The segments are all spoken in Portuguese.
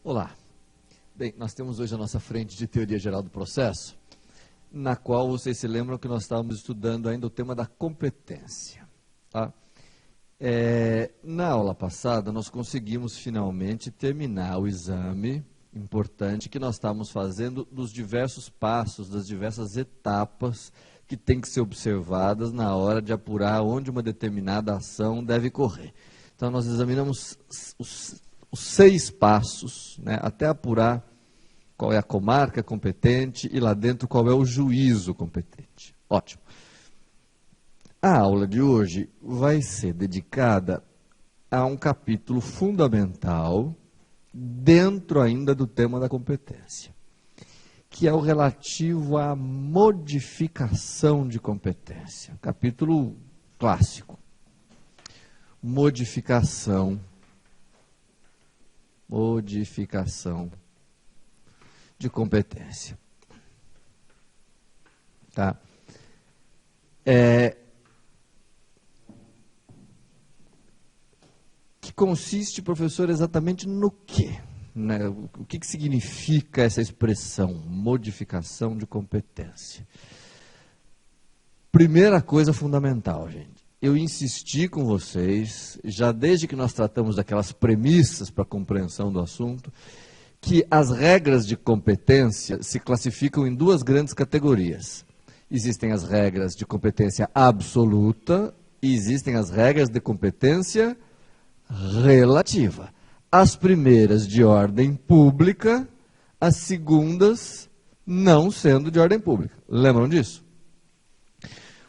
Olá. Bem, nós temos hoje a nossa frente de Teoria Geral do Processo, na qual vocês se lembram que nós estávamos estudando ainda o tema da competência. Tá? Na aula passada, nós conseguimos finalmente terminar o exame importante que nós estávamos fazendo dos diversos passos, das diversas etapas que têm que ser observadas na hora de apurar onde uma determinada ação deve correr. Então, nós examinamos os 6 passos, né, até apurar qual é a comarca competente e lá dentro qual é o juízo competente. Ótimo. A aula de hoje vai ser dedicada a um capítulo fundamental dentro ainda do tema da competência, que é o relativo à modificação de competência. Capítulo clássico. Modificação de competência. Tá? Que consiste, professor, exatamente no quê? Né? O que significa essa expressão, modificação de competência? Primeira coisa fundamental, gente. Eu insisti com vocês, já desde que nós tratamos daquelas premissas para a compreensão do assunto, que as regras de competência se classificam em 2 grandes categorias. Existem as regras de competência absoluta e existem as regras de competência relativa. As primeiras de ordem pública, as segundas não sendo de ordem pública. Lembram disso?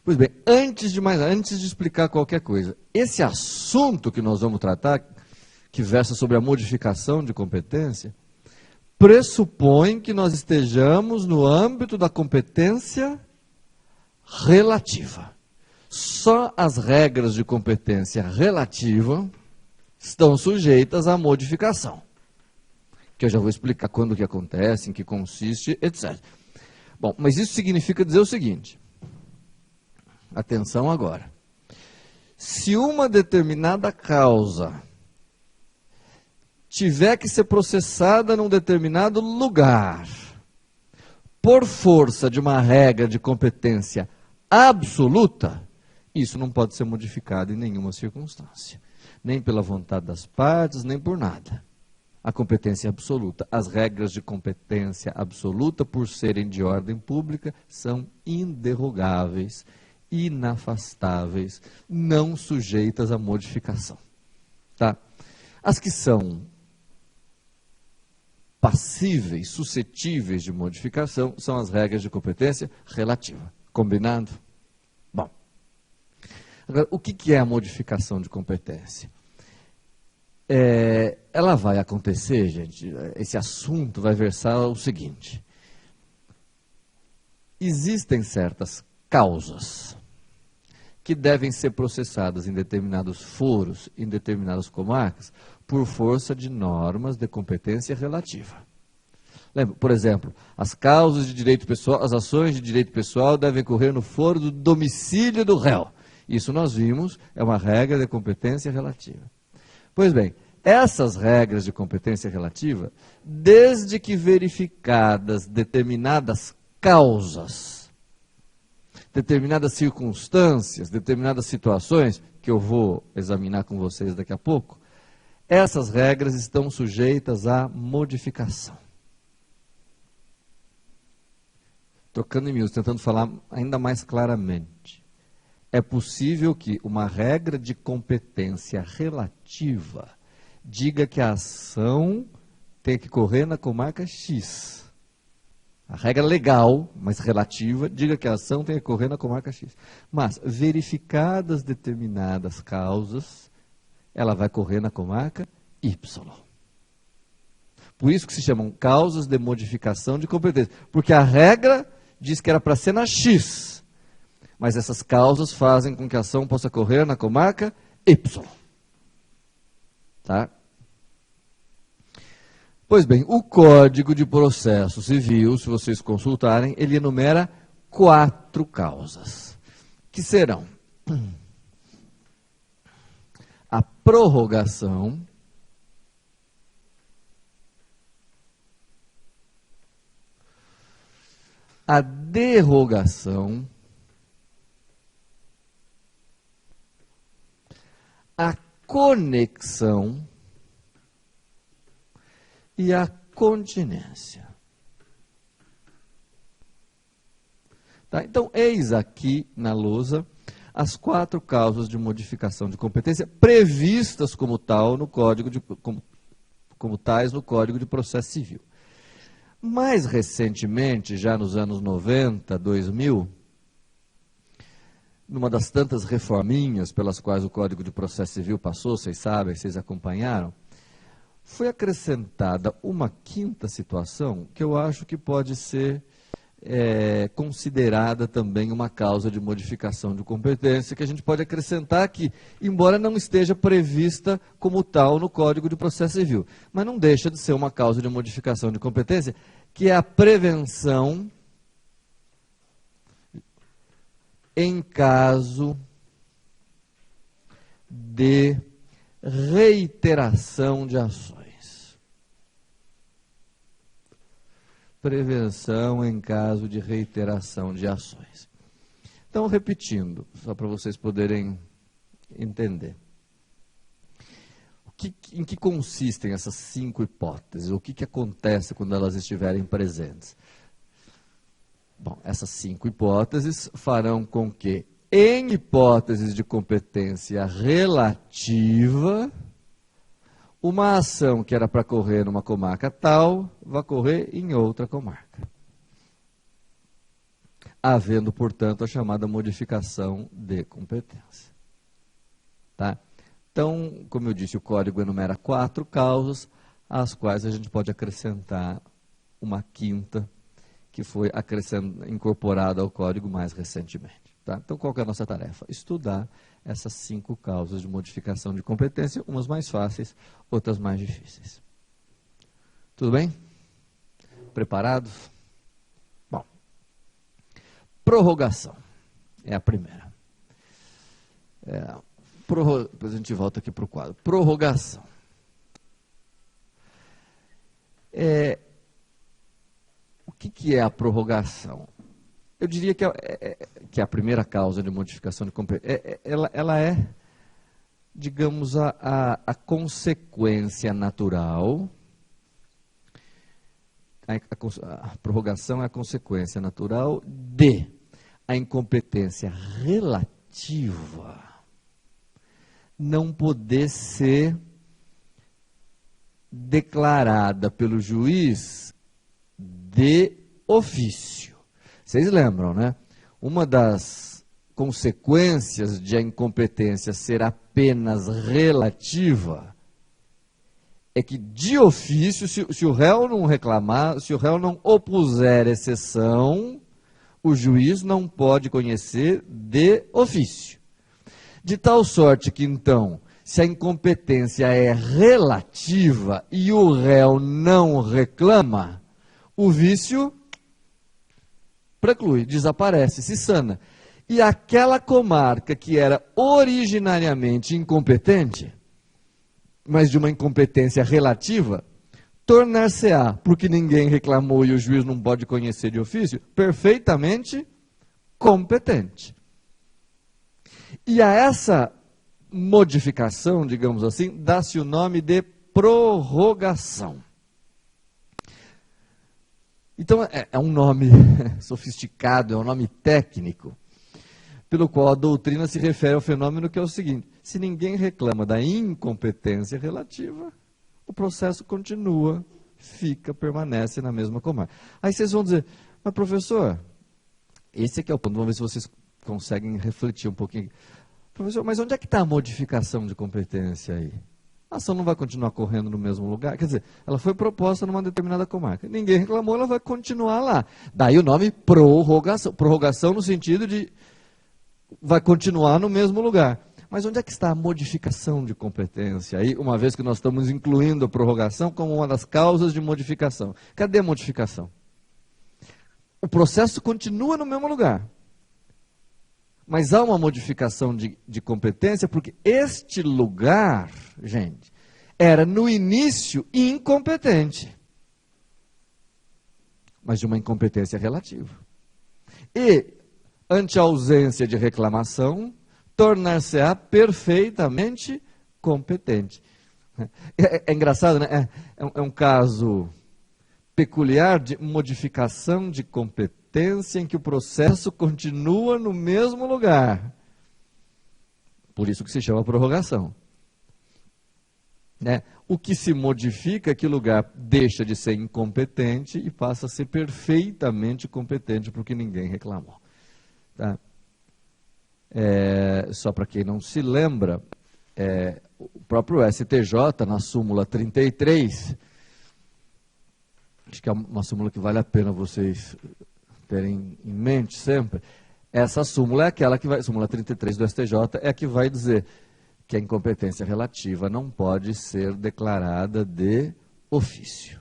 Pois bem, antes de explicar qualquer coisa, esse assunto que nós vamos tratar, que versa sobre a modificação de competência, pressupõe que nós estejamos no âmbito da competência relativa. Só as regras de competência relativa estão sujeitas à modificação, que eu já vou explicar quando que acontece, em que consiste, etc. Bom, mas isso significa dizer o seguinte, atenção agora, se uma determinada causa tiver que ser processada num determinado lugar, por força de uma regra de competência absoluta, isso não pode ser modificado em nenhuma circunstância. Nem pela vontade das partes, nem por nada. A competência absoluta. As regras de competência absoluta, por serem de ordem pública, são inderrogáveis, inafastáveis, não sujeitas a modificação. Tá? As que são passíveis, suscetíveis de modificação, são as regras de competência relativa. Combinado? Bom. Agora, o que é a modificação de competência? Ela vai acontecer, gente, esse assunto vai versar o seguinte. Existem certas causas que devem ser processadas em determinados foros, em determinadas comarcas, por força de normas de competência relativa. Lembra, por exemplo, as causas de direito pessoal, as ações de direito pessoal devem ocorrer no foro do domicílio do réu. Isso nós vimos, é uma regra de competência relativa. Pois bem, essas regras de competência relativa, desde que verificadas determinadas causas, determinadas circunstâncias, determinadas situações, que eu vou examinar com vocês daqui a pouco, essas regras estão sujeitas à modificação. Trocando em miúdos, tentando falar ainda mais claramente. É possível que uma regra de competência relativa diga que a ação tem que correr na comarca X. A regra legal, mas relativa, diga que a ação tem que correr na comarca X. Mas, verificadas determinadas causas, ela vai correr na comarca Y. Por isso que se chamam causas de modificação de competência. Porque a regra diz que era para ser na X. Mas essas causas fazem com que a ação possa correr na comarca Y. Tá? Pois bem, o Código de Processo Civil, se vocês consultarem, ele enumera 4 causas, que serão a prorrogação, a derrogação, a conexão e a continência. Tá? Então, eis aqui na lousa as 4 causas de modificação de competência previstas como tal no Código de, como tais no Código de Processo Civil. Mais recentemente, já nos anos 90, 2000, numa das tantas reforminhas pelas quais o Código de Processo Civil passou, vocês sabem, vocês acompanharam, foi acrescentada uma 5ª situação que eu acho que pode ser considerada também uma causa de modificação de competência, que a gente pode acrescentar que, embora não esteja prevista como tal no Código de Processo Civil, mas não deixa de ser uma causa de modificação de competência, que é a prevenção em caso de reiteração de ações. Prevenção em caso de reiteração de ações. Então, repetindo, só para vocês poderem entender. Em que consistem essas 5 hipóteses? O que acontece quando elas estiverem presentes? Bom, essas 5 hipóteses farão com que, em hipóteses de competência relativa, uma ação que era para correr numa comarca tal, vai correr em outra comarca. Havendo, portanto, a chamada modificação de competência. Tá? Então, como eu disse, o código enumera 4 causas, às quais a gente pode acrescentar uma 5ª, que foi incorporada ao código mais recentemente. Tá? Então, qual que é a nossa tarefa? Estudar essas 5 causas de modificação de competência, umas mais fáceis, outras mais difíceis. Tudo bem? Preparados? Bom, prorrogação é a primeira. Depois a gente volta aqui para o quadro. Prorrogação. O que é a prorrogação? Eu diria que é a primeira causa de modificação de competência. Ela é, digamos, a consequência natural. A prorrogação é a consequência natural de a incompetência relativa não poder ser declarada pelo juiz de ofício. Vocês lembram, né? Uma das consequências de a incompetência ser apenas relativa é que, de ofício, se o réu não reclamar, se o réu não opuser exceção, o juiz não pode conhecer de ofício. De tal sorte que, então, se a incompetência é relativa e o réu não reclama, o vício preclui, desaparece, se sana. E aquela comarca que era originariamente incompetente, mas de uma incompetência relativa, tornar-se-á, porque ninguém reclamou e o juiz não pode conhecer de ofício, perfeitamente competente. E a essa modificação, digamos assim, dá-se o nome de prorrogação. Então, é um nome sofisticado, é um nome técnico, pelo qual a doutrina se refere ao fenômeno que é o seguinte: se ninguém reclama da incompetência relativa, o processo continua, permanece na mesma comarca. Aí vocês vão dizer, mas professor, esse aqui é o ponto, vamos ver se vocês conseguem refletir um pouquinho. Professor, mas onde é que está a modificação de competência aí? A ação não vai continuar correndo no mesmo lugar? Quer dizer, ela foi proposta numa determinada comarca. Ninguém reclamou, ela vai continuar lá. Daí o nome prorrogação. Prorrogação no sentido de vai continuar no mesmo lugar. Mas onde é que está a modificação de competência aí, uma vez que nós estamos incluindo a prorrogação como uma das causas de modificação? Cadê a modificação? O processo continua no mesmo lugar. Mas há uma modificação de competência, porque este lugar, gente, era no início incompetente. Mas de uma incompetência relativa. E, ante a ausência de reclamação, tornar-se-á perfeitamente competente. É engraçado, né? É um caso peculiar de modificação de competência em que o processo continua no mesmo lugar. Por isso que se chama prorrogação. Né? O que se modifica é que o lugar deixa de ser incompetente e passa a ser perfeitamente competente, porque ninguém reclamou. Tá? Só para quem não se lembra, o próprio STJ, na súmula 33, acho que é uma súmula que vale a pena vocês terem em mente sempre, essa súmula é aquela que vai, súmula 33 do STJ, é a que vai dizer que a incompetência relativa não pode ser declarada de ofício.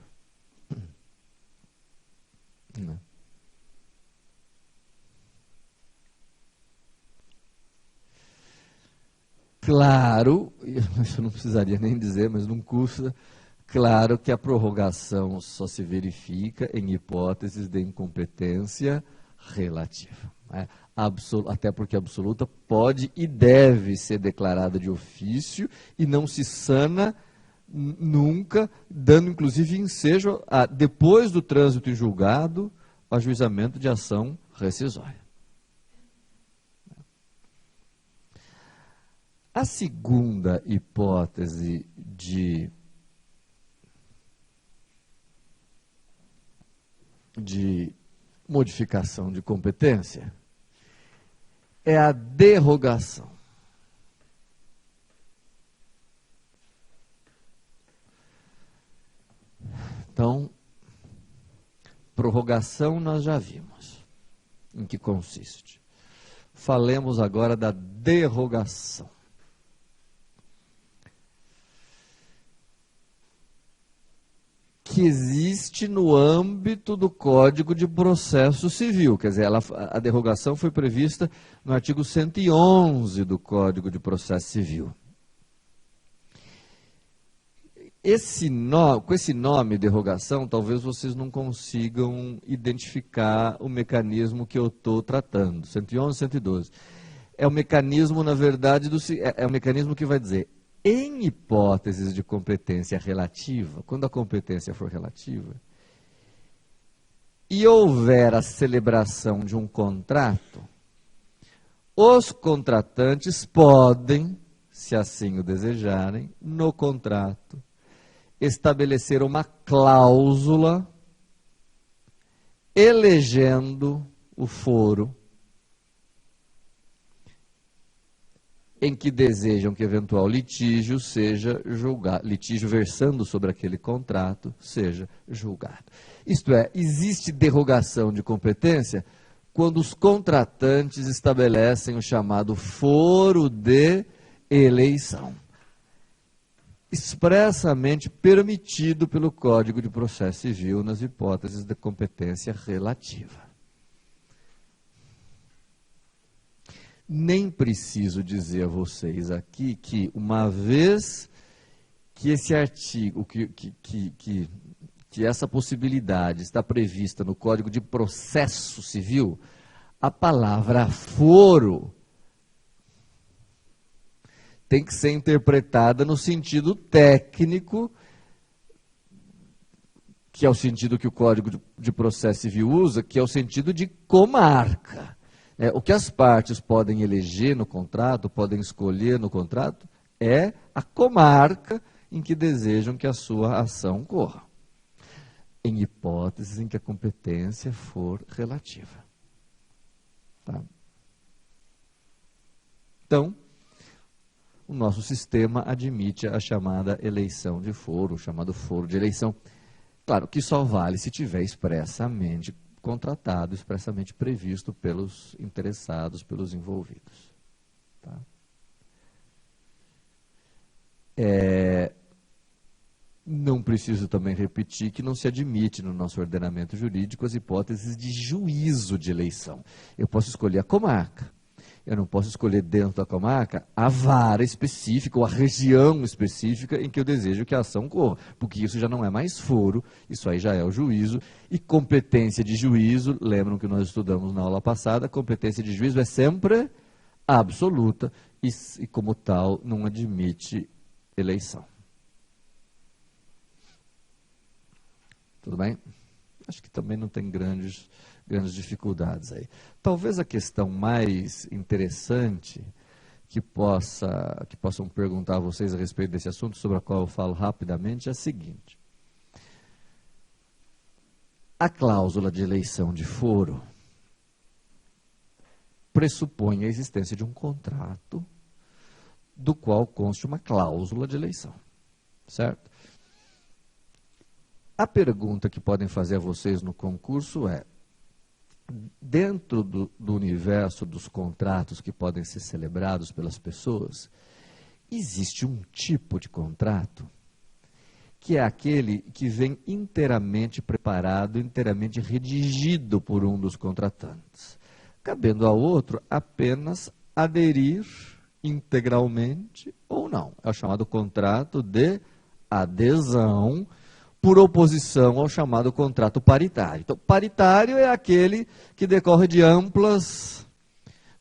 Claro, isso não precisaria nem dizer, mas não custa, claro que a prorrogação só se verifica em hipóteses de incompetência relativa. Né? Até porque absoluta pode e deve ser declarada de ofício e não se sana nunca, dando inclusive ensejo, depois do trânsito em julgado, ao ajuizamento de ação rescisória. A segunda hipótese de modificação de competência é a derrogação. Então, prorrogação nós já vimos em que consiste. Falemos agora da derrogação. Que existe no âmbito do Código de Processo Civil. Quer dizer, a derrogação foi prevista no artigo 111 do Código de Processo Civil. Com esse nome, derrogação, talvez vocês não consigam identificar o mecanismo que eu estou tratando. 111 e 112. É o mecanismo, na verdade, é o mecanismo que vai dizer: em hipóteses de competência relativa, quando a competência for relativa, e houver a celebração de um contrato, os contratantes podem, se assim o desejarem, no contrato, estabelecer uma cláusula elegendo o foro em que desejam que eventual litígio seja julgado, litígio versando sobre aquele contrato seja julgado. Isto é, existe derrogação de competência quando os contratantes estabelecem o chamado foro de eleição, expressamente permitido pelo Código de Processo Civil nas hipóteses de competência relativa. Nem preciso dizer a vocês aqui que, uma vez que esse artigo, que essa possibilidade está prevista no Código de Processo Civil, a palavra foro tem que ser interpretada no sentido técnico, que é o sentido que o Código de Processo Civil usa, que é o sentido de comarca. O que as partes podem eleger no contrato, podem escolher no contrato, é a comarca em que desejam que a sua ação corra, em hipóteses em que a competência for relativa. Tá? Então, o nosso sistema admite a chamada eleição de foro, o chamado foro de eleição. Claro que só vale se tiver expressamente contratado, expressamente previsto pelos interessados, pelos envolvidos. Tá? Não preciso também repetir que não se admite no nosso ordenamento jurídico as hipóteses de juízo de eleição. Eu posso escolher a comarca, Eu não posso escolher dentro da comarca a vara específica ou a região específica em que eu desejo que a ação corra, porque isso já não é mais foro, isso aí já é o juízo. E competência de juízo, lembram que nós estudamos na aula passada, competência de juízo é sempre absoluta e como tal, não admite eleição. Tudo bem? Acho que também não tem grandes dificuldades aí. Talvez a questão mais interessante que possam perguntar a vocês a respeito desse assunto, sobre a qual eu falo rapidamente, é a seguinte. A cláusula de eleição de foro pressupõe a existência de um contrato do qual conste uma cláusula de eleição, certo? A pergunta que podem fazer a vocês no concurso é, dentro do universo dos contratos que podem ser celebrados pelas pessoas, existe um tipo de contrato que é aquele que vem inteiramente preparado, inteiramente redigido por um dos contratantes, cabendo ao outro apenas aderir integralmente ou não. É o chamado contrato de adesão, por oposição ao chamado contrato paritário. Então, paritário é aquele que decorre de amplas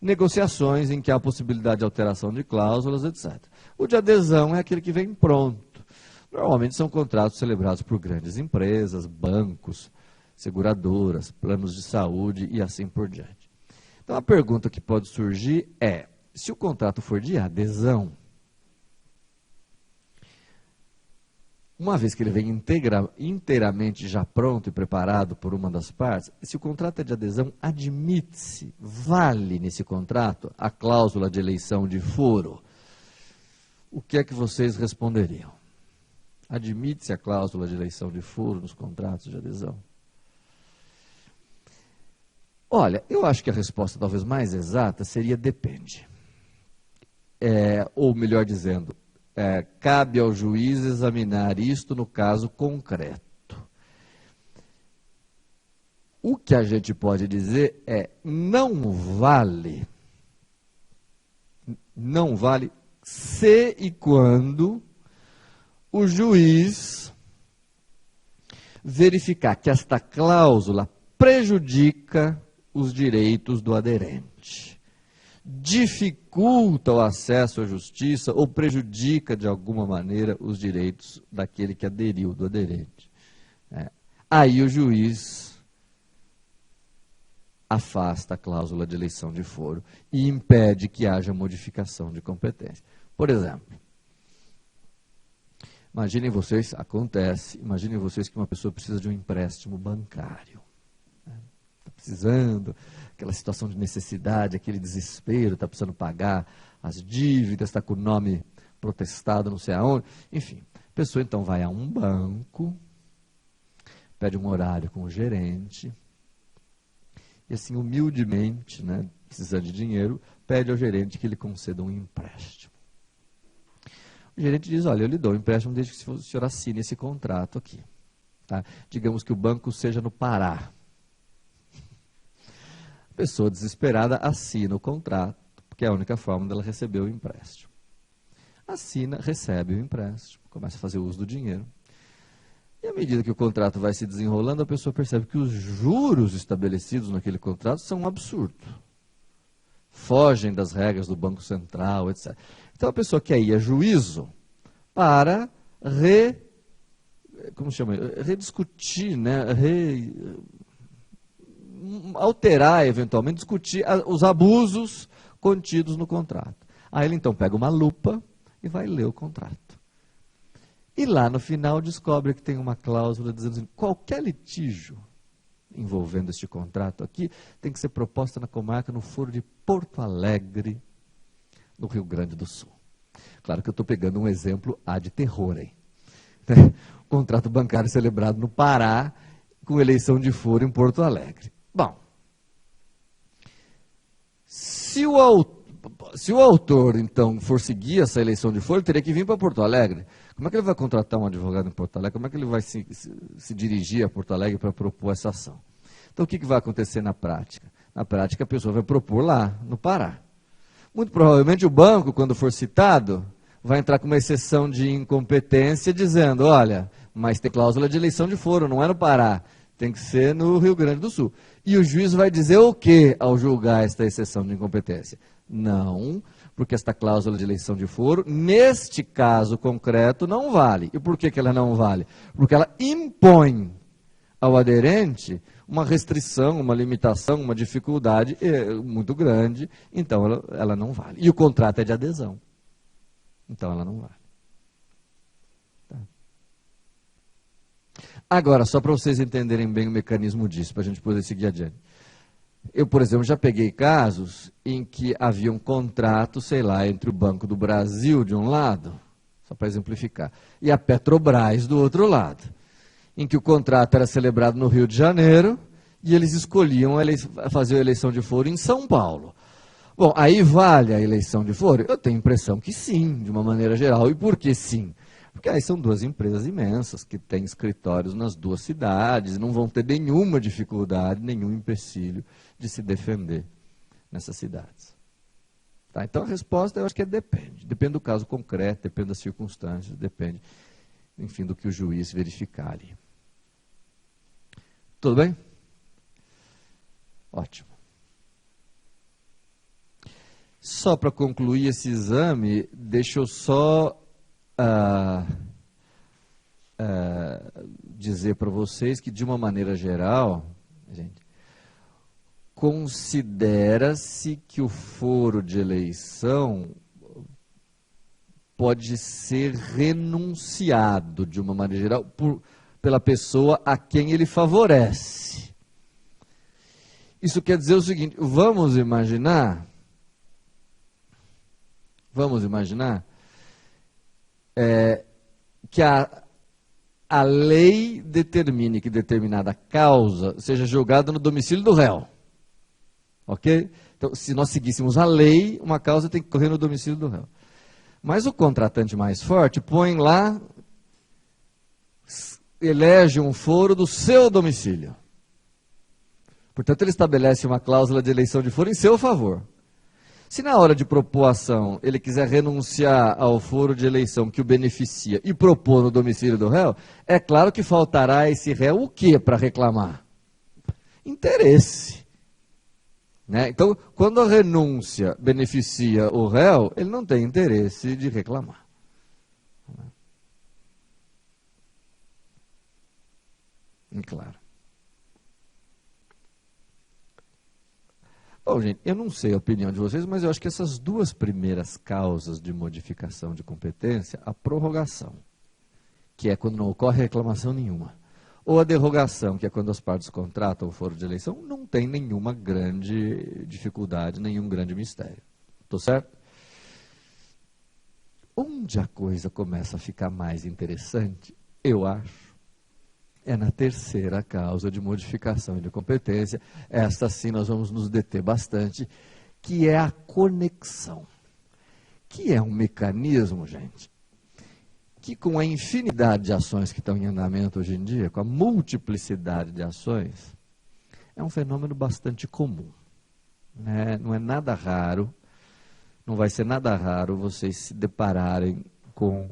negociações em que há possibilidade de alteração de cláusulas, etc. O de adesão é aquele que vem pronto. Normalmente são contratos celebrados por grandes empresas, bancos, seguradoras, planos de saúde e assim por diante. Então, a pergunta que pode surgir é, se o contrato for de adesão, uma vez que ele vem inteiramente já pronto e preparado por uma das partes, se o contrato é de adesão, admite-se, vale nesse contrato a cláusula de eleição de foro. O que é que vocês responderiam? Admite-se a cláusula de eleição de foro nos contratos de adesão? Olha, eu acho que a resposta talvez mais exata seria depende. Ou melhor dizendo, cabe ao juiz examinar isto no caso concreto. O que a gente pode dizer é, não vale se e quando o juiz verificar que esta cláusula prejudica os direitos do aderente, dificulta o acesso à justiça ou prejudica de alguma maneira os direitos daquele que aderiu, do aderente. Aí o juiz afasta a cláusula de eleição de foro e impede que haja modificação de competência. Por exemplo, imaginem vocês que uma pessoa precisa de um empréstimo bancário. Está precisando, aquela situação de necessidade, aquele desespero, está precisando pagar as dívidas, está com o nome protestado não sei aonde. Enfim, a pessoa então vai a um banco, pede um horário com o gerente, e assim, humildemente, precisando de dinheiro, pede ao gerente que lhe conceda um empréstimo. O gerente diz, olha, eu lhe dou um empréstimo desde que o senhor assine esse contrato aqui. Tá? Digamos que o banco seja no Pará. A pessoa desesperada assina o contrato, porque é a única forma dela receber o empréstimo. Assina, recebe o empréstimo, começa a fazer uso do dinheiro. E à medida que o contrato vai se desenrolando, a pessoa percebe que os juros estabelecidos naquele contrato são um absurdo. Fogem das regras do Banco Central, etc. Então a pessoa quer ir a juízo para rediscutir, alterar, eventualmente, discutir os abusos contidos no contrato. Aí ele então pega uma lupa e vai ler o contrato. E lá no final descobre que tem uma cláusula dizendo assim, qualquer litígio envolvendo este contrato aqui tem que ser proposta na comarca no foro de Porto Alegre, no Rio Grande do Sul. Claro que eu estou pegando um exemplo de terror aí. Contrato bancário celebrado no Pará, com eleição de foro em Porto Alegre. Bom, se o autor, então, for seguir essa eleição de foro, ele teria que vir para Porto Alegre. Como é que ele vai contratar um advogado em Porto Alegre? Como é que ele vai se dirigir a Porto Alegre para propor essa ação? Então, o que vai acontecer na prática? Na prática, a pessoa vai propor lá, no Pará. Muito provavelmente o banco, quando for citado, vai entrar com uma exceção de incompetência dizendo, olha, mas tem cláusula de eleição de foro, não é no Pará, tem que ser no Rio Grande do Sul. E o juiz vai dizer o quê ao julgar esta exceção de incompetência? Não, porque esta cláusula de eleição de foro, neste caso concreto, não vale. E por que ela não vale? Porque ela impõe ao aderente uma restrição, uma limitação, uma dificuldade muito grande, então ela não vale. E o contrato é de adesão, então ela não vale. Tá. Agora, só para vocês entenderem bem o mecanismo disso, para a gente poder seguir adiante. Eu, por exemplo, já peguei casos em que havia um contrato, sei lá, entre o Banco do Brasil de um lado, só para exemplificar, e a Petrobras do outro lado, em que o contrato era celebrado no Rio de Janeiro e eles escolhiam fazer a eleição de foro em São Paulo. Bom, aí vale a eleição de foro? Eu tenho a impressão que sim, de uma maneira geral. E por que sim? Porque aí são duas empresas imensas que têm escritórios nas duas cidades, não vão ter nenhuma dificuldade, nenhum empecilho de se defender nessas cidades. Tá? Então a resposta eu acho que depende. Depende do caso concreto, depende das circunstâncias, depende, enfim, do que o juiz verificar ali. Tudo bem? Ótimo. Só para concluir esse exame, deixa eu só dizer para vocês que, de uma maneira geral, gente, considera-se que o foro de eleição pode ser renunciado, de uma maneira geral, pela pessoa a quem ele favorece. Isso quer dizer o seguinte, vamos imaginar que a lei determine que determinada causa seja julgada no domicílio do réu. Ok? Então, se nós seguíssemos a lei, uma causa tem que correr no domicílio do réu. Mas o contratante mais forte põe lá, elege um foro do seu domicílio. Portanto, ele estabelece uma cláusula de eleição de foro em seu favor. Se na hora de propor a ação ele quiser renunciar ao foro de eleição que o beneficia e propor no domicílio do réu, é claro que faltará a esse réu o quê para reclamar? Interesse. Né? Então, quando a renúncia beneficia o réu, ele não tem interesse de reclamar. Claro. Bom, gente, eu não sei a opinião de vocês, mas eu acho que essas duas primeiras causas de modificação de competência, a prorrogação, que é quando não ocorre reclamação nenhuma, ou a derrogação, que é quando as partes contratam o foro de eleição, não tem nenhuma grande dificuldade, nenhum grande mistério. Estou certo? Onde a coisa começa a ficar mais interessante, eu acho, é na terceira causa de modificação de competência. Esta sim nós vamos nos deter bastante, que é a conexão. Que é um mecanismo, gente, que com a infinidade de ações que estão em andamento hoje em dia, com a multiplicidade de ações, é um fenômeno bastante comum. Né? Não é nada raro, não vai ser nada raro vocês se depararem com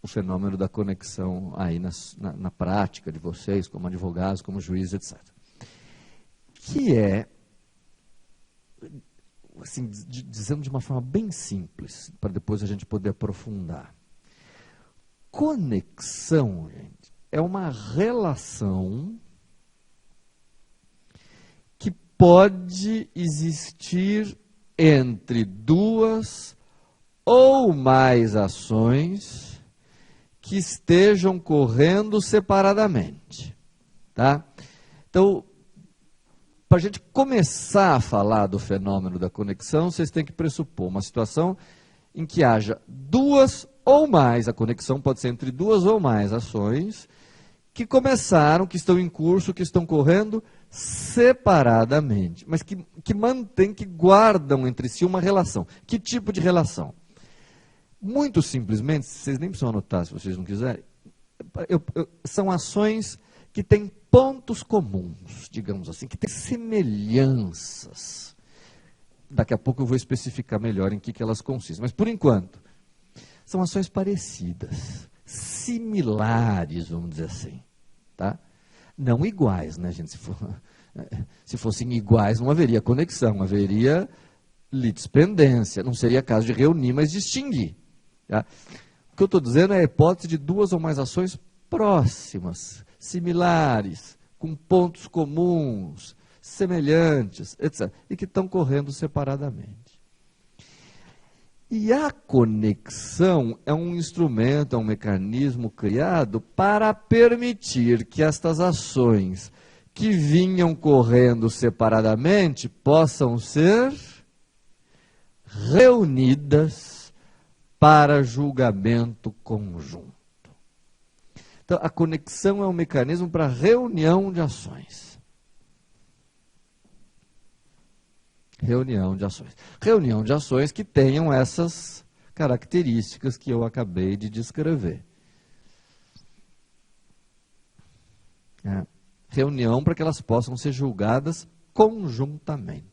o fenômeno da conexão aí na prática de vocês, como advogados, como juízes, etc. Que é, assim, dizendo de uma forma bem simples, para depois a gente poder aprofundar. Conexão, gente, é uma relação que pode existir entre duas ou mais ações que estejam correndo separadamente, tá? Então, para a gente começar a falar do fenômeno da conexão, vocês têm que pressupor uma situação em que haja duas ou mais, a conexão pode ser entre duas ou mais ações, que começaram, que estão em curso, que estão correndo separadamente, mas que mantêm, que guardam entre si uma relação. Que tipo de relação? Muito simplesmente, vocês nem precisam anotar se vocês não quiserem, são ações que têm pontos comuns, digamos assim, que têm semelhanças. Daqui a pouco eu vou especificar melhor em que elas consistem. Mas, por enquanto, são ações parecidas, similares, vamos dizer assim. Tá? Não iguais, né, gente? Se fossem iguais, não haveria conexão, haveria litispendência. Não seria caso de reunir, mas distinguir. Tá? O que eu estou dizendo é a hipótese de duas ou mais ações próximas, similares, com pontos comuns, semelhantes, etc. E que estão correndo separadamente. E a conexão é um instrumento, é um mecanismo criado para permitir que estas ações que vinham correndo separadamente possam ser reunidas para julgamento conjunto. Então, a conexão é um mecanismo para reunião de ações. Reunião de ações. Reunião de ações que tenham essas características que eu acabei de descrever. Reunião para que elas possam ser julgadas conjuntamente.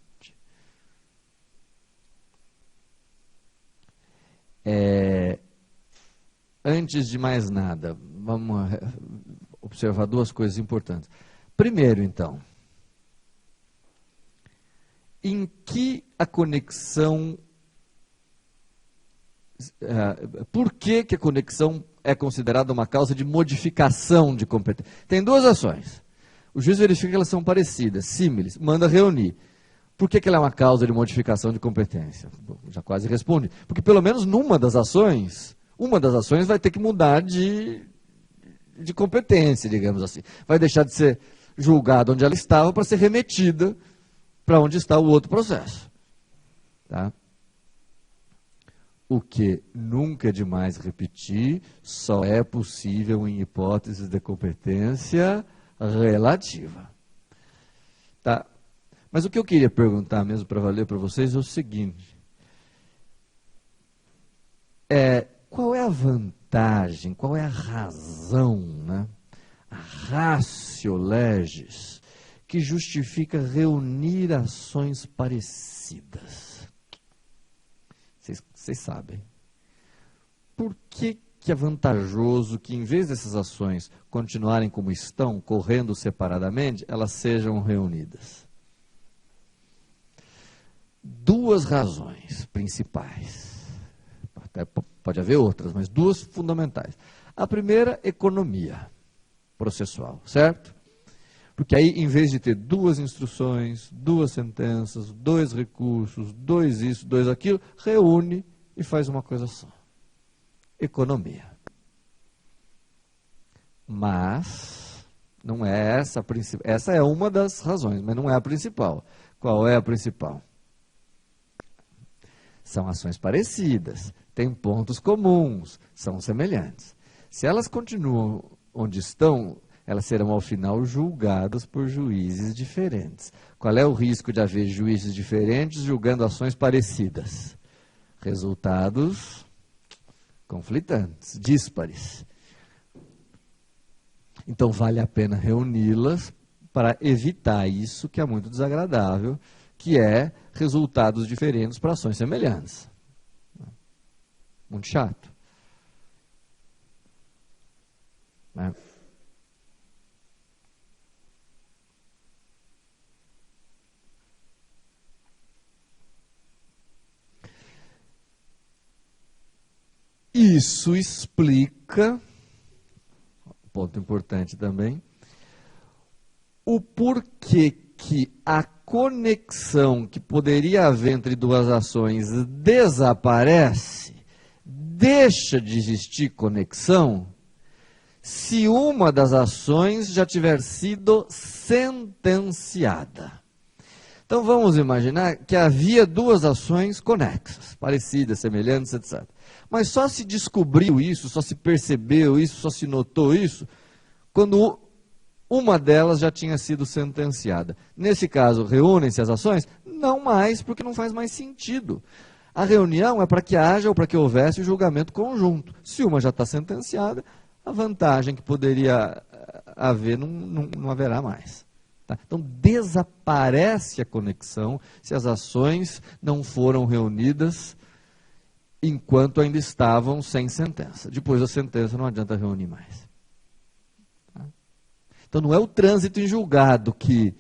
Antes de mais nada, vamos observar duas coisas importantes. Primeiro, então, em que a conexão... por que a conexão é considerada uma causa de modificação de competência? Tem duas ações. O juiz verifica que elas são parecidas, símiles, manda reunir. Por que ela é uma causa de modificação de competência? Bom, já quase respondi. Porque pelo menos numa das ações, uma das ações vai ter que mudar de competência, digamos assim. Vai deixar de ser julgada onde ela estava para ser remetida para onde está o outro processo. Tá? O que nunca é demais repetir, só é possível em hipóteses de competência relativa. Tá? Mas o que eu queria perguntar mesmo para valer para vocês é o seguinte. Qual é a vantagem, qual é a razão, né? A ratio legis, que justifica reunir ações parecidas? Vocês sabem. Por que é vantajoso que, em vez dessas ações continuarem como estão, correndo separadamente, elas sejam reunidas? Duas razões principais. Até pode haver outras, mas duas fundamentais. A primeira, economia processual, certo? Porque aí, em vez de ter duas instruções, duas sentenças, dois recursos, dois isso, dois aquilo, reúne e faz uma coisa só. Economia. Mas, não é essa a principal. Essa é uma das razões, mas não é a principal. Qual é a principal? São ações parecidas, têm pontos comuns, são semelhantes. Se elas continuam onde estão, elas serão, ao final, julgadas por juízes diferentes. Qual é o risco de haver juízes diferentes julgando ações parecidas? Resultados conflitantes, díspares. Então, vale a pena reuni-las para evitar isso, que é muito desagradável, que é resultados diferentes para ações semelhantes. Muito chato. Né? Isso explica, ponto importante também, o porquê que a conexão que poderia haver entre duas ações desaparece, deixa de existir conexão, se uma das ações já tiver sido sentenciada. Então vamos imaginar que havia duas ações conexas, parecidas, semelhantes, etc. Mas só se descobriu isso, só se percebeu isso, só se notou isso, quando uma delas já tinha sido sentenciada. Nesse caso, reúnem-se as ações? Não mais, porque não faz mais sentido. A reunião é para que haja ou para que houvesse o julgamento conjunto. Se uma já está sentenciada, a vantagem que poderia haver não haverá mais. Tá? Então, desaparece a conexão se as ações não foram reunidas enquanto ainda estavam sem sentença. Depois da sentença, não adianta reunir mais. Tá? Então, não é o trânsito em julgado que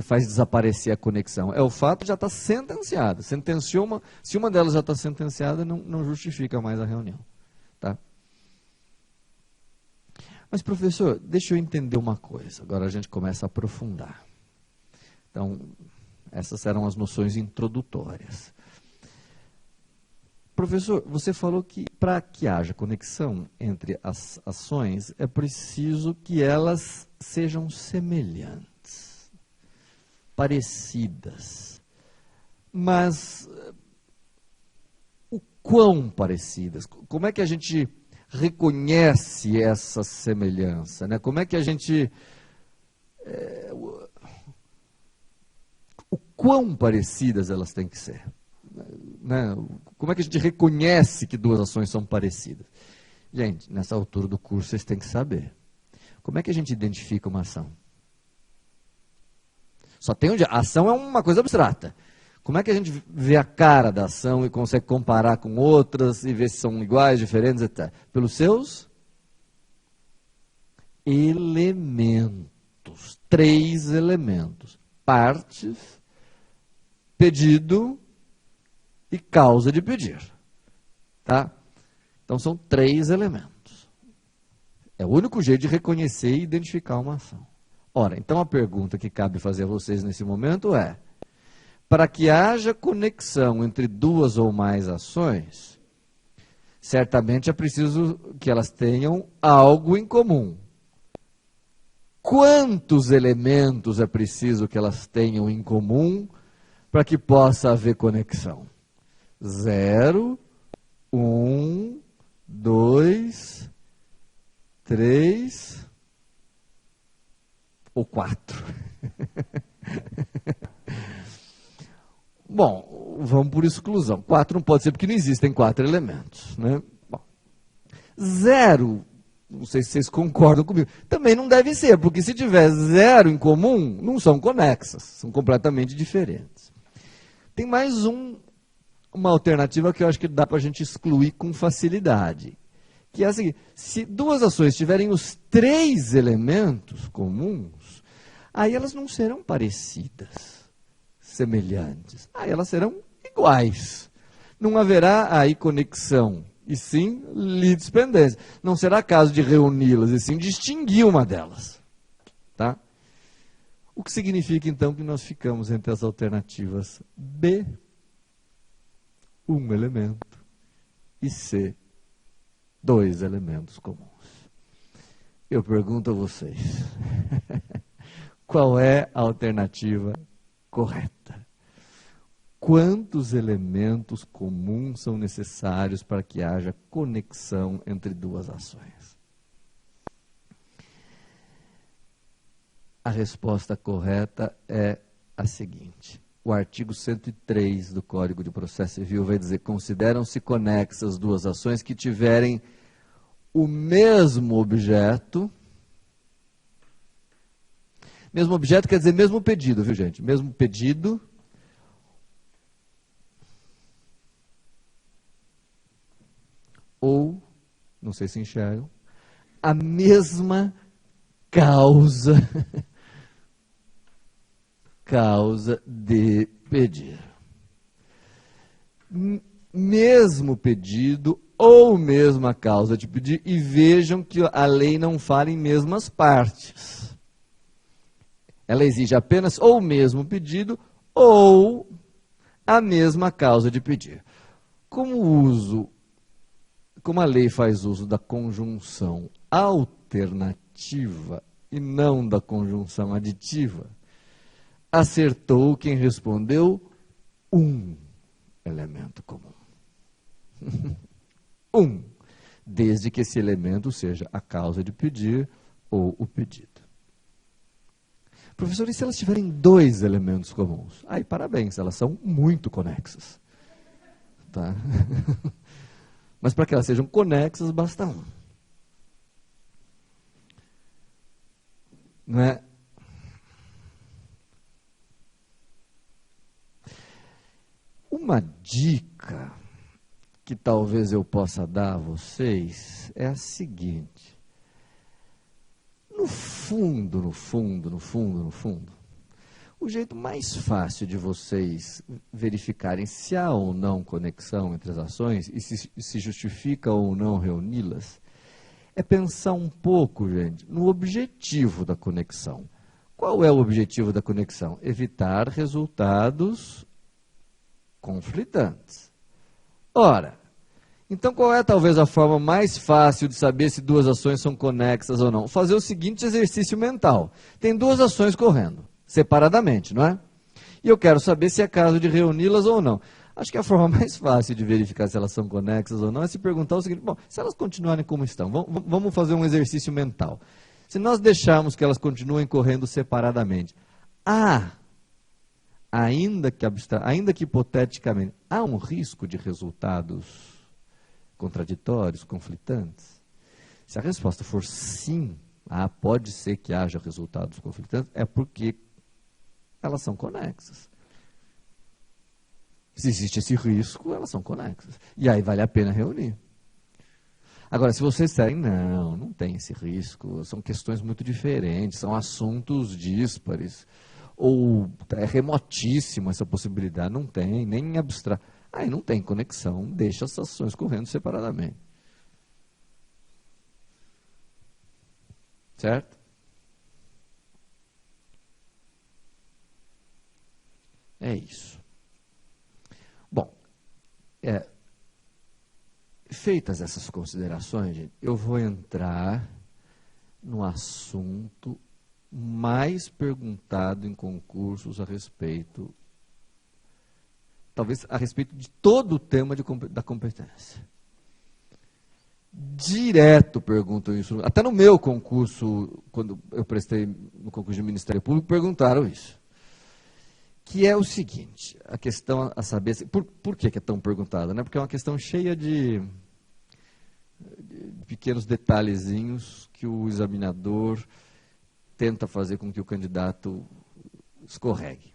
faz desaparecer a conexão. É o fato de já estar sentenciada. Sentenciou se uma delas já está sentenciada, não justifica mais a reunião. Tá? Mas, professor, deixa eu entender uma coisa. Agora a gente começa a aprofundar. Então, essas eram as noções introdutórias. Professor, você falou que para que haja conexão entre as ações, é preciso que elas sejam semelhantes, parecidas. Mas o quão parecidas? Como é que a gente reconhece essa semelhança, né? Como é que a gente... o quão parecidas elas têm que ser? Né? Como é que a gente reconhece que duas ações são parecidas? Gente, nessa altura do curso vocês têm que saber. Como é que a gente identifica uma ação? Só tem a ação é uma coisa abstrata. Como é que a gente vê a cara da ação e consegue comparar com outras e ver se são iguais, diferentes, etc. Pelos seus elementos. 3 elementos. Partes, pedido e causa de pedir. Tá? Então são 3 elementos. É o único jeito de reconhecer e identificar uma ação. Ora, então a pergunta que cabe fazer a vocês nesse momento é: para que haja conexão entre duas ou mais ações, certamente é preciso que elas tenham algo em comum. Quantos elementos é preciso que elas tenham em comum para que possa haver conexão? 0, 1, 2, 3 ou 4. Bom, vamos por exclusão. 4 não pode ser porque não existem 4 elementos. Né? Bom, 0, não sei se vocês concordam comigo, também não deve ser, porque se tiver 0 em comum, não são conexas, são completamente diferentes. Tem mais uma alternativa que eu acho que dá para a gente excluir com facilidade, que é a seguinte: se duas ações tiverem os 3 elementos comuns, aí elas não serão parecidas, semelhantes. Aí elas serão iguais. Não haverá aí conexão, e sim lidispendência. Não será caso de reuni-las, e sim distinguir uma delas. Tá? O que significa, então, que nós ficamos entre as alternativas B, 1 elemento, e C, 2 elementos comuns. Eu pergunto a vocês, qual é a alternativa correta? Quantos elementos comuns são necessários para que haja conexão entre duas ações? A resposta correta é a seguinte: o artigo 103 do Código de Processo Civil vai dizer: consideram-se conexas duas ações que tiverem o mesmo objeto. Mesmo objeto quer dizer mesmo pedido, viu, gente? Mesmo pedido ou, não sei se enxergam, a mesma causa de pedir. Mesmo pedido ou mesma causa de pedir, e vejam que a lei não fala em mesmas partes. Ela exige apenas ou o mesmo pedido ou a mesma causa de pedir. Como a lei faz uso da conjunção alternativa e não da conjunção aditiva, acertou quem respondeu 1 elemento comum. 1, desde que esse elemento seja a causa de pedir ou o pedido. Professor, e se elas tiverem 2 elementos comuns? Aí, parabéns, elas são muito conexas. Tá? Mas para que elas sejam conexas, basta 1. Não é? Uma dica que talvez eu possa dar a vocês é a seguinte. No fundo, o jeito mais fácil de vocês verificarem se há ou não conexão entre as ações e se justifica ou não reuni-las, é pensar um pouco, gente, no objetivo da conexão. Qual é o objetivo da conexão? Evitar resultados conflitantes. Ora, então qual é talvez a forma mais fácil de saber se duas ações são conexas ou não? Fazer o seguinte exercício mental. Tem duas ações correndo, separadamente, não é? E eu quero saber se é caso de reuni-las ou não. Acho que a forma mais fácil de verificar se elas são conexas ou não é se perguntar o seguinte, bom, se elas continuarem como estão, vamos fazer um exercício mental. Se nós deixarmos que elas continuem correndo separadamente, ainda que hipoteticamente, há um risco de resultados contraditórios, conflitantes? Se a resposta for sim, pode ser que haja resultados conflitantes, é porque elas são conexas. Se existe esse risco, elas são conexas. E aí vale a pena reunir. Agora, se vocês disserem, não tem esse risco, são questões muito diferentes, são assuntos díspares, ou é remotíssima essa possibilidade, não tem, nem abstrato. Aí não tem conexão, deixa as ações correndo separadamente. Certo? É isso. Bom, feitas essas considerações, gente, eu vou entrar no assunto mais perguntado em concursos a respeito, talvez a respeito de todo o tema da competência. Direto perguntam isso. Até no meu concurso, quando eu prestei no concurso de Ministério Público, perguntaram isso. Que é o seguinte, a questão a saber, por que é tão perguntada? Né? Porque é uma questão cheia de pequenos detalhezinhos que o examinador tenta fazer com que o candidato escorregue.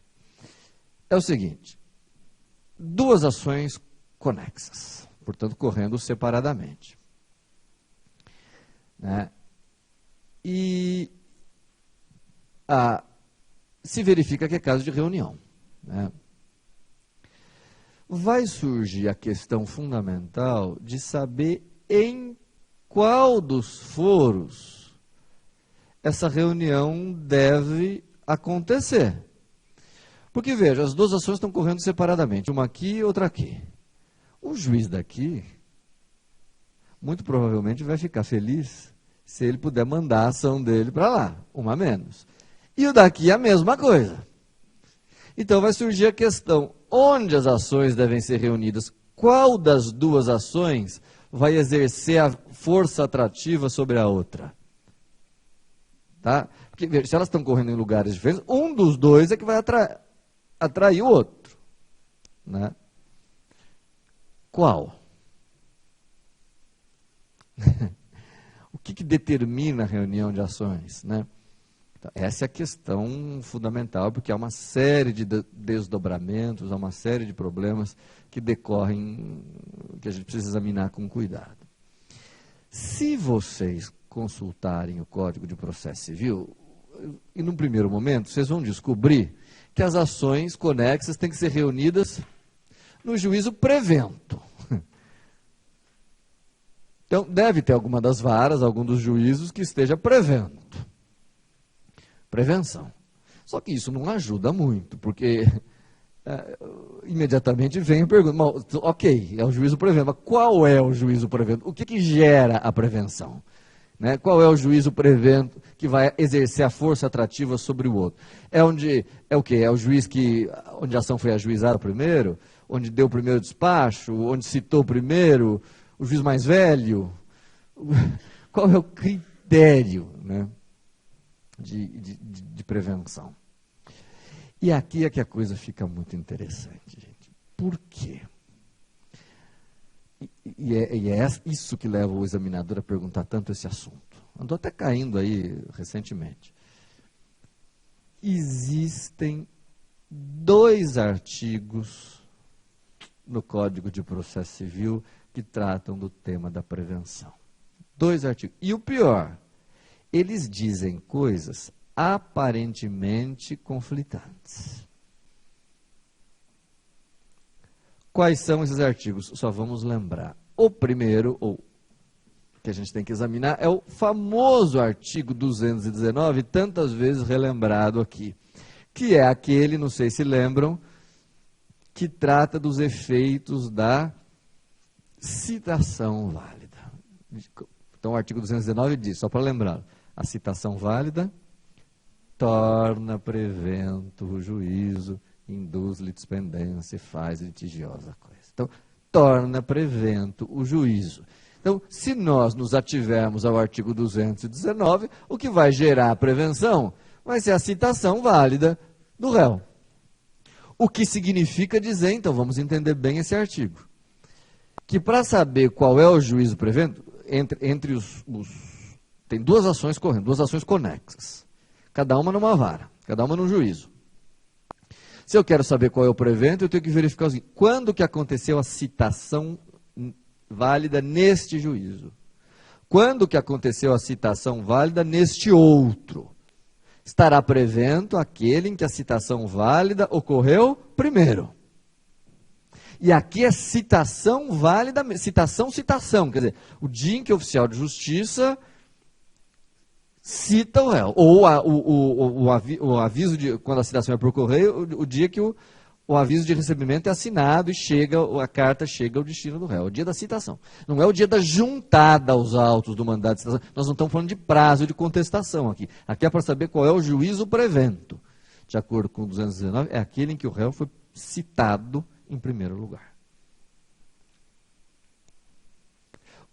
É o seguinte, duas ações conexas, portanto, correndo separadamente. Né? E se verifica que é caso de reunião. Né? Vai surgir a questão fundamental de saber em qual dos foros essa reunião deve acontecer. Porque, veja, as duas ações estão correndo separadamente, uma aqui e outra aqui. O juiz daqui, muito provavelmente, vai ficar feliz se ele puder mandar a ação dele para lá, uma a menos. E o daqui é a mesma coisa. Então vai surgir a questão, onde as ações devem ser reunidas? Qual das duas ações vai exercer a força atrativa sobre a outra? Tá? Porque, veja, se elas estão correndo em lugares diferentes, um dos dois é que vai atrair o outro. Né? Qual? O que determina a reunião de ações? Né? Então, essa é a questão fundamental, porque há uma série de desdobramentos, há uma série de problemas que decorrem, que a gente precisa examinar com cuidado. Se vocês consultarem o Código de Processo Civil, e num primeiro momento, vocês vão descobrir que as ações conexas têm que ser reunidas no juízo prevento. Então, deve ter alguma das varas, algum dos juízos que esteja prevendo. Prevenção. Só que isso não ajuda muito, porque imediatamente vem a pergunta, ok, é o juízo prevento, mas qual é o juízo prevento? O que gera a prevenção? Né? Qual é o juízo prevento que vai exercer a força atrativa sobre o outro? É o quê? É o juiz onde a ação foi ajuizada primeiro? Onde deu o primeiro despacho? Onde citou primeiro? O juiz mais velho? Qual é o critério, né, de prevenção? E aqui é que a coisa fica muito interessante, gente. Por quê? E é isso que leva o examinador a perguntar tanto esse assunto. Andou até caindo aí recentemente. Existem 2 artigos no Código de Processo Civil que tratam do tema da prevenção. 2 artigos. E o pior, eles dizem coisas aparentemente conflitantes. Quais são esses artigos? Só vamos lembrar. O primeiro, ou que a gente tem que examinar, é o famoso artigo 219, tantas vezes relembrado aqui, que é aquele, não sei se lembram, que trata dos efeitos da citação válida. Então, o artigo 219 diz, só para lembrar, a citação válida torna prevento o juízo, induz litispendência e faz litigiosa coisa. Então, torna prevento o juízo. Então, se nós nos ativermos ao artigo 219, o que vai gerar a prevenção vai ser a citação válida do réu. O que significa dizer, então, vamos entender bem esse artigo, que para saber qual é o juízo prevento, tem 2 ações correndo, 2 ações conexas, cada uma numa vara, cada uma num juízo. Se eu quero saber qual é o prevento, eu tenho que verificar o seguinte, quando que aconteceu a citação válida neste juízo? Quando que aconteceu a citação válida neste outro? Estará prevento aquele em que a citação válida ocorreu primeiro. E aqui é citação válida, citação, quer dizer, o dia em que o oficial de justiça cita o réu, ou o aviso de, quando a citação é por correio, o dia que o aviso de recebimento é assinado e a carta chega ao destino do réu, o dia da citação. Não é o dia da juntada aos autos do mandado de citação, nós não estamos falando de prazo de contestação aqui. Aqui é para saber qual é o juízo prevento. De acordo com o 219, é aquele em que o réu foi citado em primeiro lugar.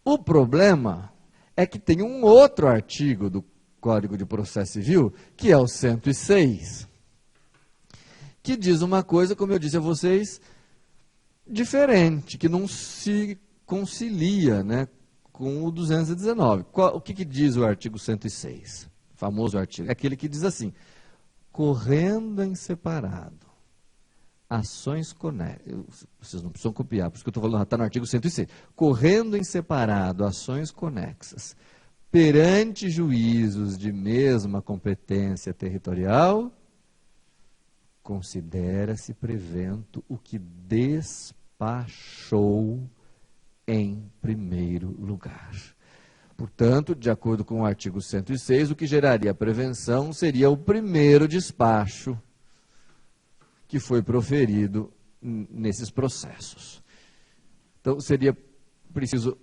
O problema é que tem um outro artigo do Código de Processo Civil, que é o 106, que diz uma coisa, como eu disse a vocês, diferente, que não se concilia, né, com o 219. O que diz o artigo 106? O famoso artigo. É aquele que diz assim, correndo em separado, ações conexas, vocês não precisam copiar, por isso que eu estou falando, está no artigo 106. Correndo em separado, ações conexas, perante juízos de mesma competência territorial, considera-se prevento o que despachou em primeiro lugar. Portanto, de acordo com o artigo 106, o que geraria a prevenção seria o primeiro despacho que foi proferido nesses processos. Então, seria preciso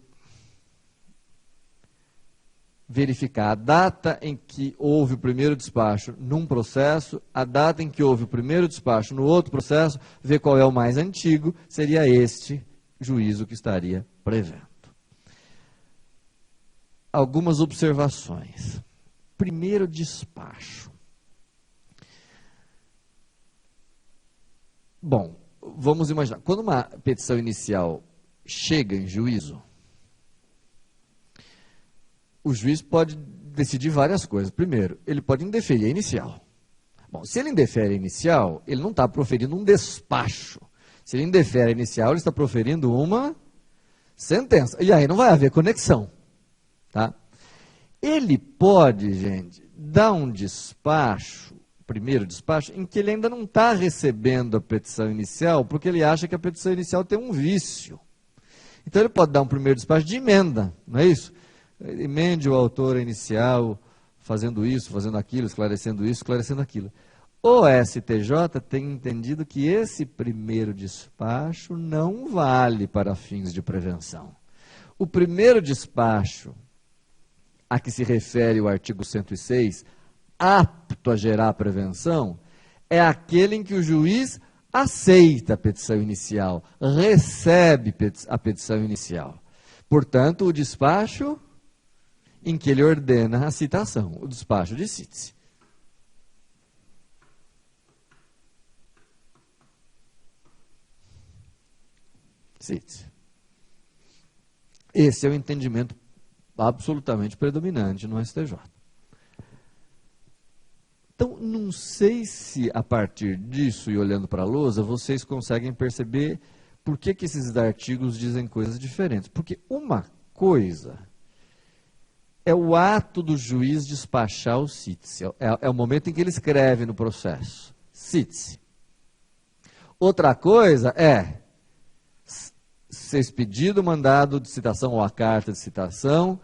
verificar a data em que houve o primeiro despacho num processo, a data em que houve o primeiro despacho no outro processo, ver qual é o mais antigo, seria este juízo que estaria prevento. Algumas observações. Primeiro despacho. Bom, vamos imaginar, quando uma petição inicial chega em juízo, o juiz pode decidir várias coisas. Primeiro, ele pode indeferir a inicial. Bom, se ele indefere a inicial, ele não está proferindo um despacho. Se ele indefere a inicial, ele está proferindo uma sentença. E aí não vai haver conexão. Tá? Ele pode, gente, dar um despacho, primeiro despacho, em que ele ainda não está recebendo a petição inicial, porque ele acha que a petição inicial tem um vício. Então ele pode dar um primeiro despacho de emenda, não é isso? Emende o autor inicial, fazendo isso, fazendo aquilo, esclarecendo isso, esclarecendo aquilo. O STJ tem entendido que esse primeiro despacho não vale para fins de prevenção. O primeiro despacho a que se refere o artigo 106, apto a gerar prevenção, é aquele em que o juiz aceita a petição inicial, recebe a petição inicial. Portanto, o despacho em que ele ordena a citação, o despacho de cite-se. Cite-se. Esse é o entendimento absolutamente predominante no STJ. Então, não sei se a partir disso, e olhando para a lousa, vocês conseguem perceber Por que esses artigos dizem coisas diferentes? Porque uma coisa é o ato do juiz despachar o cítice, é o momento em que ele escreve no processo, cítice. Outra coisa é ser expedido o mandado de citação ou a carta de citação,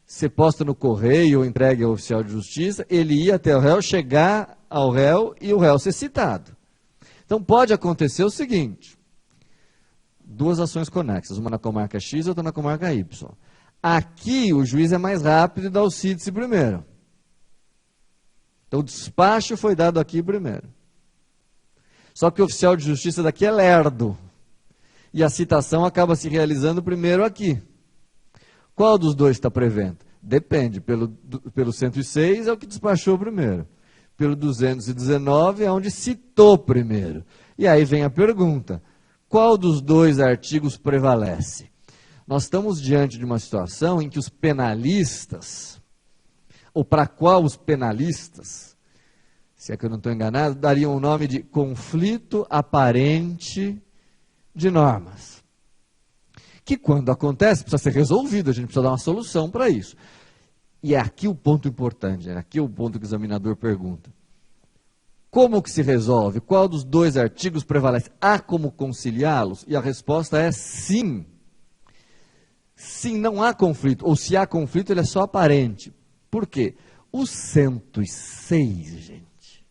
ser posta no correio ou entregue ao oficial de justiça, ele ir até o réu, chegar ao réu e o réu ser citado. Então pode acontecer o seguinte: duas ações conexas, uma na comarca X e outra na comarca Y. Aqui o juiz é mais rápido e dá o cítice primeiro. Então o despacho foi dado aqui primeiro. Só que o oficial de justiça daqui é lerdo. E a citação acaba se realizando primeiro aqui. Qual dos dois está prevendo? Depende. Pelo 106 é o que despachou primeiro. Pelo 219 é onde citou primeiro. E aí vem a pergunta: qual dos dois artigos prevalece? Nós estamos diante de uma situação em que os penalistas, ou para qual os penalistas, se é que eu não estou enganado, dariam o nome de conflito aparente de normas. Que quando acontece, precisa ser resolvido, a gente precisa dar uma solução para isso. E é aqui o ponto importante, é aqui o ponto que o examinador pergunta. Como que se resolve? Qual dos dois artigos prevalece? Há como conciliá-los? E a resposta é sim. Sim, não há conflito. Ou se há conflito, ele é só aparente. Por quê? O 106, gente.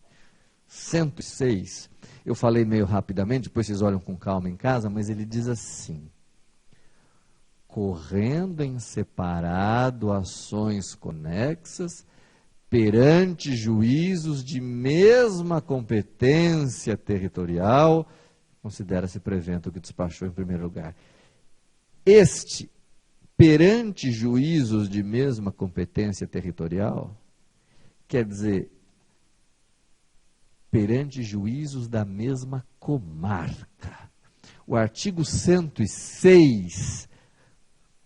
106, eu falei meio rapidamente, depois vocês olham com calma em casa, mas ele diz assim: correndo em separado ações conexas perante juízos de mesma competência territorial, considera-se prevento o que despachou em primeiro lugar. Este, perante juízos de mesma competência territorial, quer dizer, perante juízos da mesma comarca. O artigo 106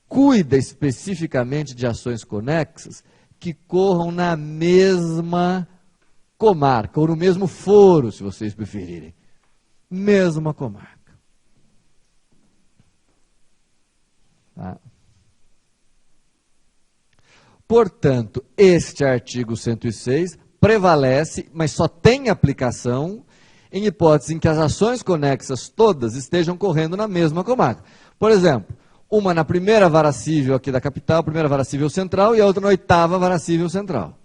cuida especificamente de ações conexas que corram na mesma comarca, ou no mesmo foro, se vocês preferirem. Mesma comarca. Tá? Portanto, este artigo 106 prevalece, mas só tem aplicação em hipótese em que as ações conexas todas estejam correndo na mesma comarca. Por exemplo, uma na primeira vara cível aqui da capital, primeira vara cível central, e a outra na oitava vara cível central.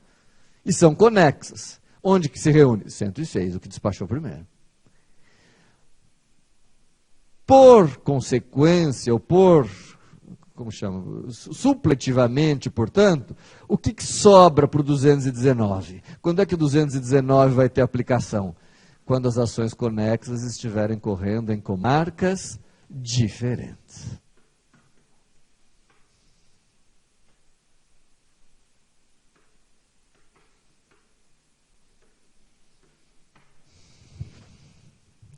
E são conexas. Onde que se reúne? 106, o que despachou primeiro. Por consequência, ou por, como chama, supletivamente, portanto, o que sobra para o 219? Quando é que o 219 vai ter aplicação? Quando as ações conexas estiverem correndo em comarcas diferentes.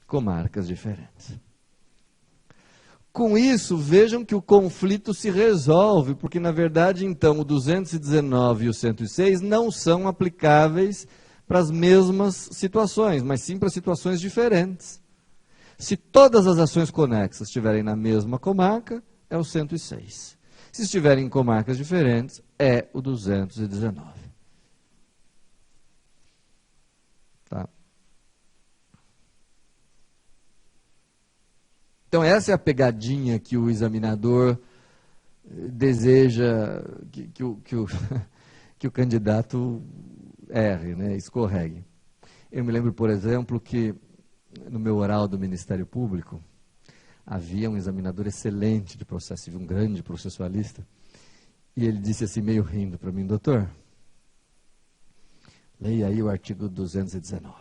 Comarcas diferentes. Com isso, vejam que o conflito se resolve, porque, na verdade, então, o 219 e o 106 não são aplicáveis para as mesmas situações, mas sim para situações diferentes. Se todas as ações conexas estiverem na mesma comarca, é o 106. Se estiverem em comarcas diferentes, é o 219. Tá? Então, essa é a pegadinha que o examinador deseja que o candidato erre, né, escorregue. Eu me lembro, por exemplo, que no meu oral do Ministério Público, havia um examinador excelente de processo civil, um grande processualista, e ele disse assim, meio rindo para mim: doutor, leia aí o artigo 219.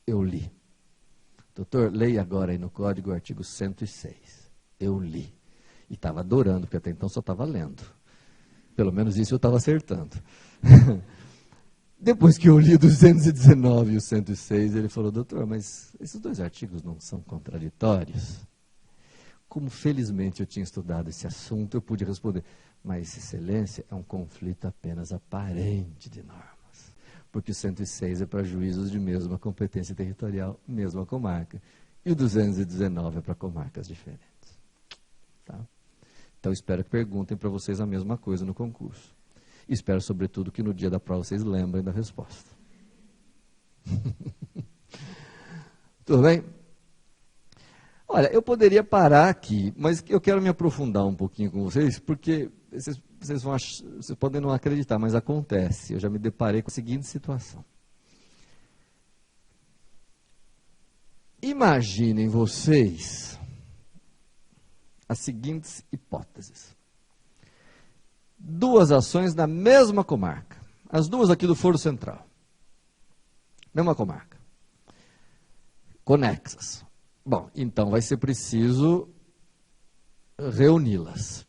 Eu li. Doutor, leia agora aí no código o artigo 106. Eu li. E estava adorando, porque até então só estava lendo. Pelo menos isso eu estava acertando. Depois que eu li o 219 e o 106, ele falou: doutor, mas esses dois artigos não são contraditórios? Como felizmente eu tinha estudado esse assunto, eu pude responder: mas, excelência, é um conflito apenas aparente de normas. Porque o 106 é para juízos de mesma competência territorial, mesma comarca. E o 219 é para comarcas diferentes. Tá? Então, espero que perguntem para vocês a mesma coisa no concurso. E espero, sobretudo, que no dia da prova vocês lembrem da resposta. Tudo bem? Olha, eu poderia parar aqui, mas eu quero me aprofundar um pouquinho com vocês, porque vocês podem não acreditar, mas acontece. Eu já me deparei com a seguinte situação. Imaginem vocês as seguintes hipóteses. Duas ações na mesma comarca. As duas aqui do Foro Central. Mesma comarca. Conexas. Bom, então vai ser preciso reuni-las.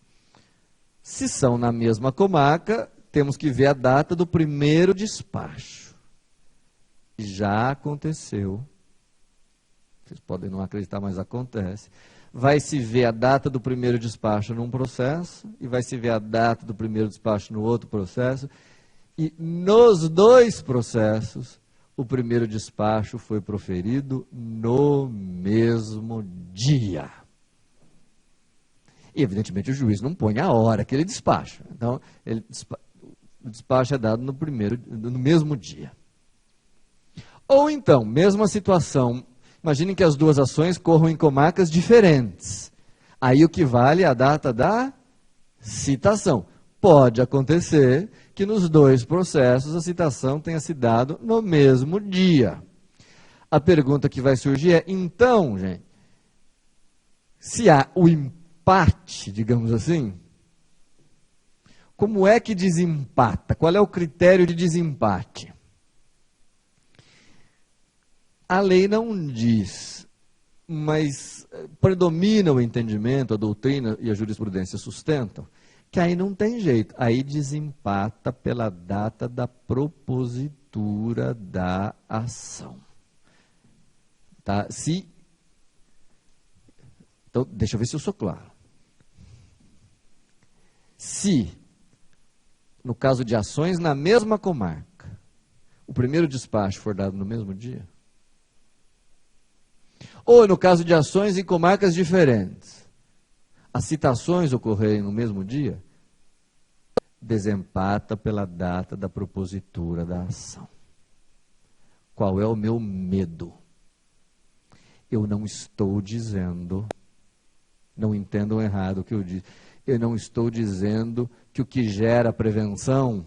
Se são na mesma comarca, temos que ver a data do primeiro despacho. Já aconteceu. Vocês podem não acreditar, mas acontece. Vai se ver a data do primeiro despacho num processo e vai se ver a data do primeiro despacho no outro processo. E nos dois processos, o primeiro despacho foi proferido no mesmo dia. E, evidentemente, o juiz não põe a hora que ele despacha. Então, o despacho é dado no mesmo dia. Ou então, mesma situação. Imaginem que as duas ações corram em comarcas diferentes. Aí o que vale é a data da citação. Pode acontecer que nos dois processos a citação tenha se dado no mesmo dia. A pergunta que vai surgir é, então, gente, se há o empate, digamos assim, como é que desempata? Qual é o critério de desempate? A lei não diz, mas predomina o entendimento, a doutrina e a jurisprudência sustentam, que aí não tem jeito, aí desempata pela data da propositura da ação. Tá? Então, deixa eu ver se eu sou claro. Se, no caso de ações na mesma comarca, o primeiro despacho for dado no mesmo dia, ou no caso de ações em comarcas diferentes, as citações ocorrerem no mesmo dia, desempata pela data da propositura da ação. Qual é o meu medo? Eu não estou dizendo, não entendam errado o que eu disse, eu não estou dizendo que o que gera prevenção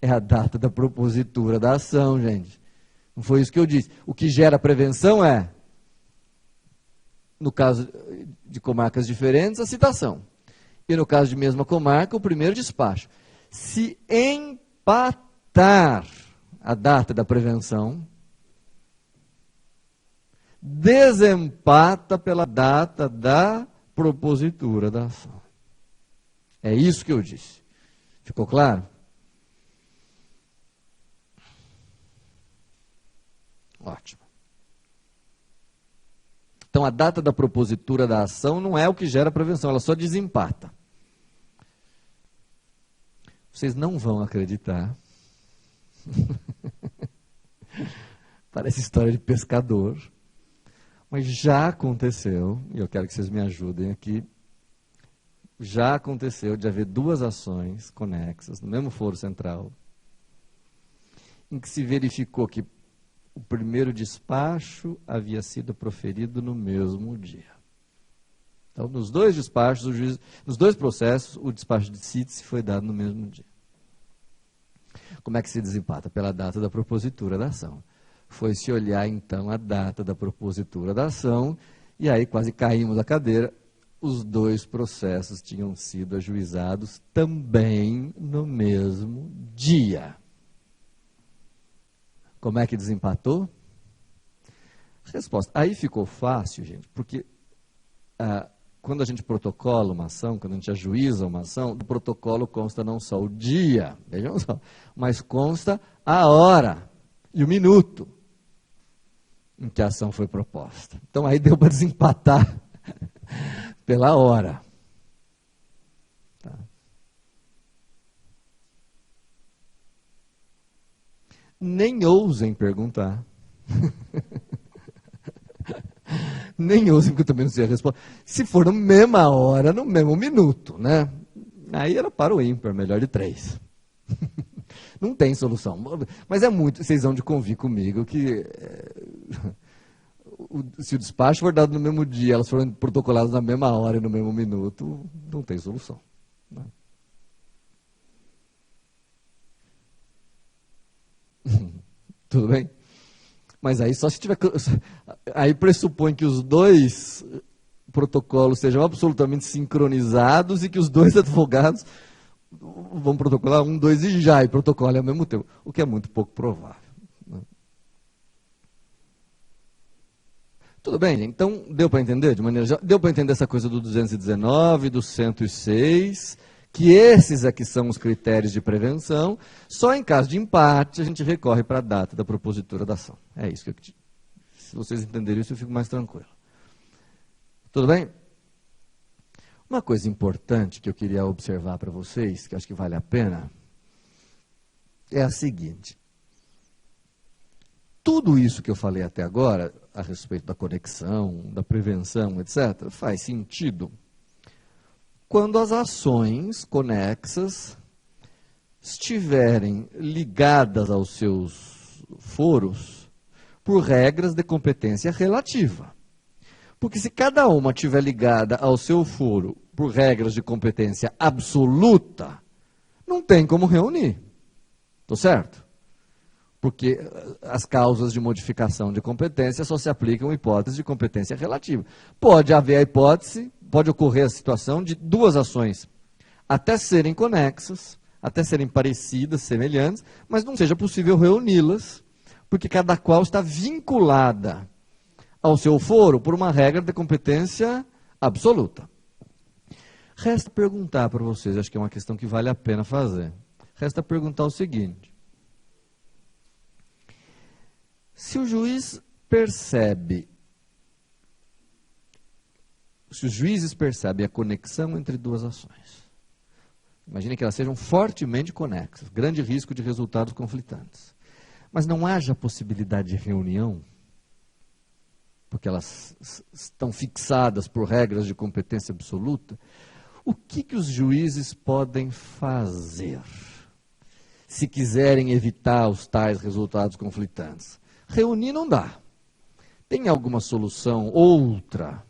é a data da propositura da ação, gente. Não foi isso que eu disse. O que gera prevenção é, no caso de comarcas diferentes, a citação. E no caso de mesma comarca, o primeiro despacho. Se empatar a data da prevenção, desempata pela data da propositura da ação. É isso que eu disse. Ficou claro? Ótimo. Então, a data da propositura da ação não é o que gera prevenção, ela só desempata. Vocês não vão acreditar. Parece história de pescador. Mas já aconteceu, e eu quero que vocês me ajudem aqui, já aconteceu de haver duas ações conexas no mesmo foro central, em que se verificou que o primeiro despacho havia sido proferido no mesmo dia. Então, nos dois despachos, nos dois processos, o despacho de cite-se foi dado no mesmo dia. Como é que se desempata? Pela data da propositura da ação. Foi se olhar, então, a data da propositura da ação, e aí quase caímos da cadeira. Os dois processos tinham sido ajuizados também no mesmo dia. Como é que desempatou? Resposta. Aí ficou fácil, gente, porque quando a gente protocola uma ação, quando a gente ajuiza uma ação, do protocolo consta não só o dia, vejam só, mas consta a hora e o minuto em que a ação foi proposta. Então aí deu para desempatar pela hora. Tá. Nem ousem perguntar Nem ousem, porque eu também não sei a resposta. Se for na mesma hora, no mesmo minuto, né? Aí era para o ímpar, melhor de 3. Não tem solução. Mas é muito, vocês vão de convir comigo que se o despacho for dado no mesmo dia, elas forem protocoladas na mesma hora e no mesmo minuto, não tem solução. Né? Tudo bem? Mas aí só se tiver. Aí pressupõe que os dois protocolos sejam absolutamente sincronizados e que os dois advogados vão protocolar 1, 2 e já, e protocolem ao mesmo tempo, o que é muito pouco provável. Né? Tudo bem, então deu para entender de maneira geral? Deu para entender essa coisa do 219, do 106, que esses aqui são os critérios de prevenção. Só em caso de empate a gente recorre para a data da propositura da ação. É isso que eu... Se vocês entenderem isso, eu fico mais tranquilo. Tudo bem? Uma coisa importante que eu queria observar para vocês, que acho que vale a pena, é a seguinte. Tudo isso que eu falei até agora, a respeito da conexão, da prevenção, etc., faz sentido quando as ações conexas estiverem ligadas aos seus foros por regras de competência relativa. Porque se cada uma estiver ligada ao seu foro por regras de competência absoluta, não tem como reunir. Estou certo? Porque as causas de modificação de competência só se aplicam em hipótese de competência relativa. Pode haver a hipótese, pode ocorrer a situação de duas ações até serem conexas, até serem parecidas, semelhantes, mas não seja possível reuni-las, porque cada qual está vinculada ao seu foro por uma regra de competência absoluta. Resta perguntar para vocês, acho que é uma questão que vale a pena fazer. Resta perguntar o seguinte: se o juiz percebe, se os juízes percebem a conexão entre duas ações, imagine que elas sejam fortemente conexas, grande risco de resultados conflitantes, mas não haja possibilidade de reunião, porque elas estão fixadas por regras de competência absoluta, o que os juízes podem fazer se quiserem evitar os tais resultados conflitantes? Reunir não dá. Tem alguma solução outra,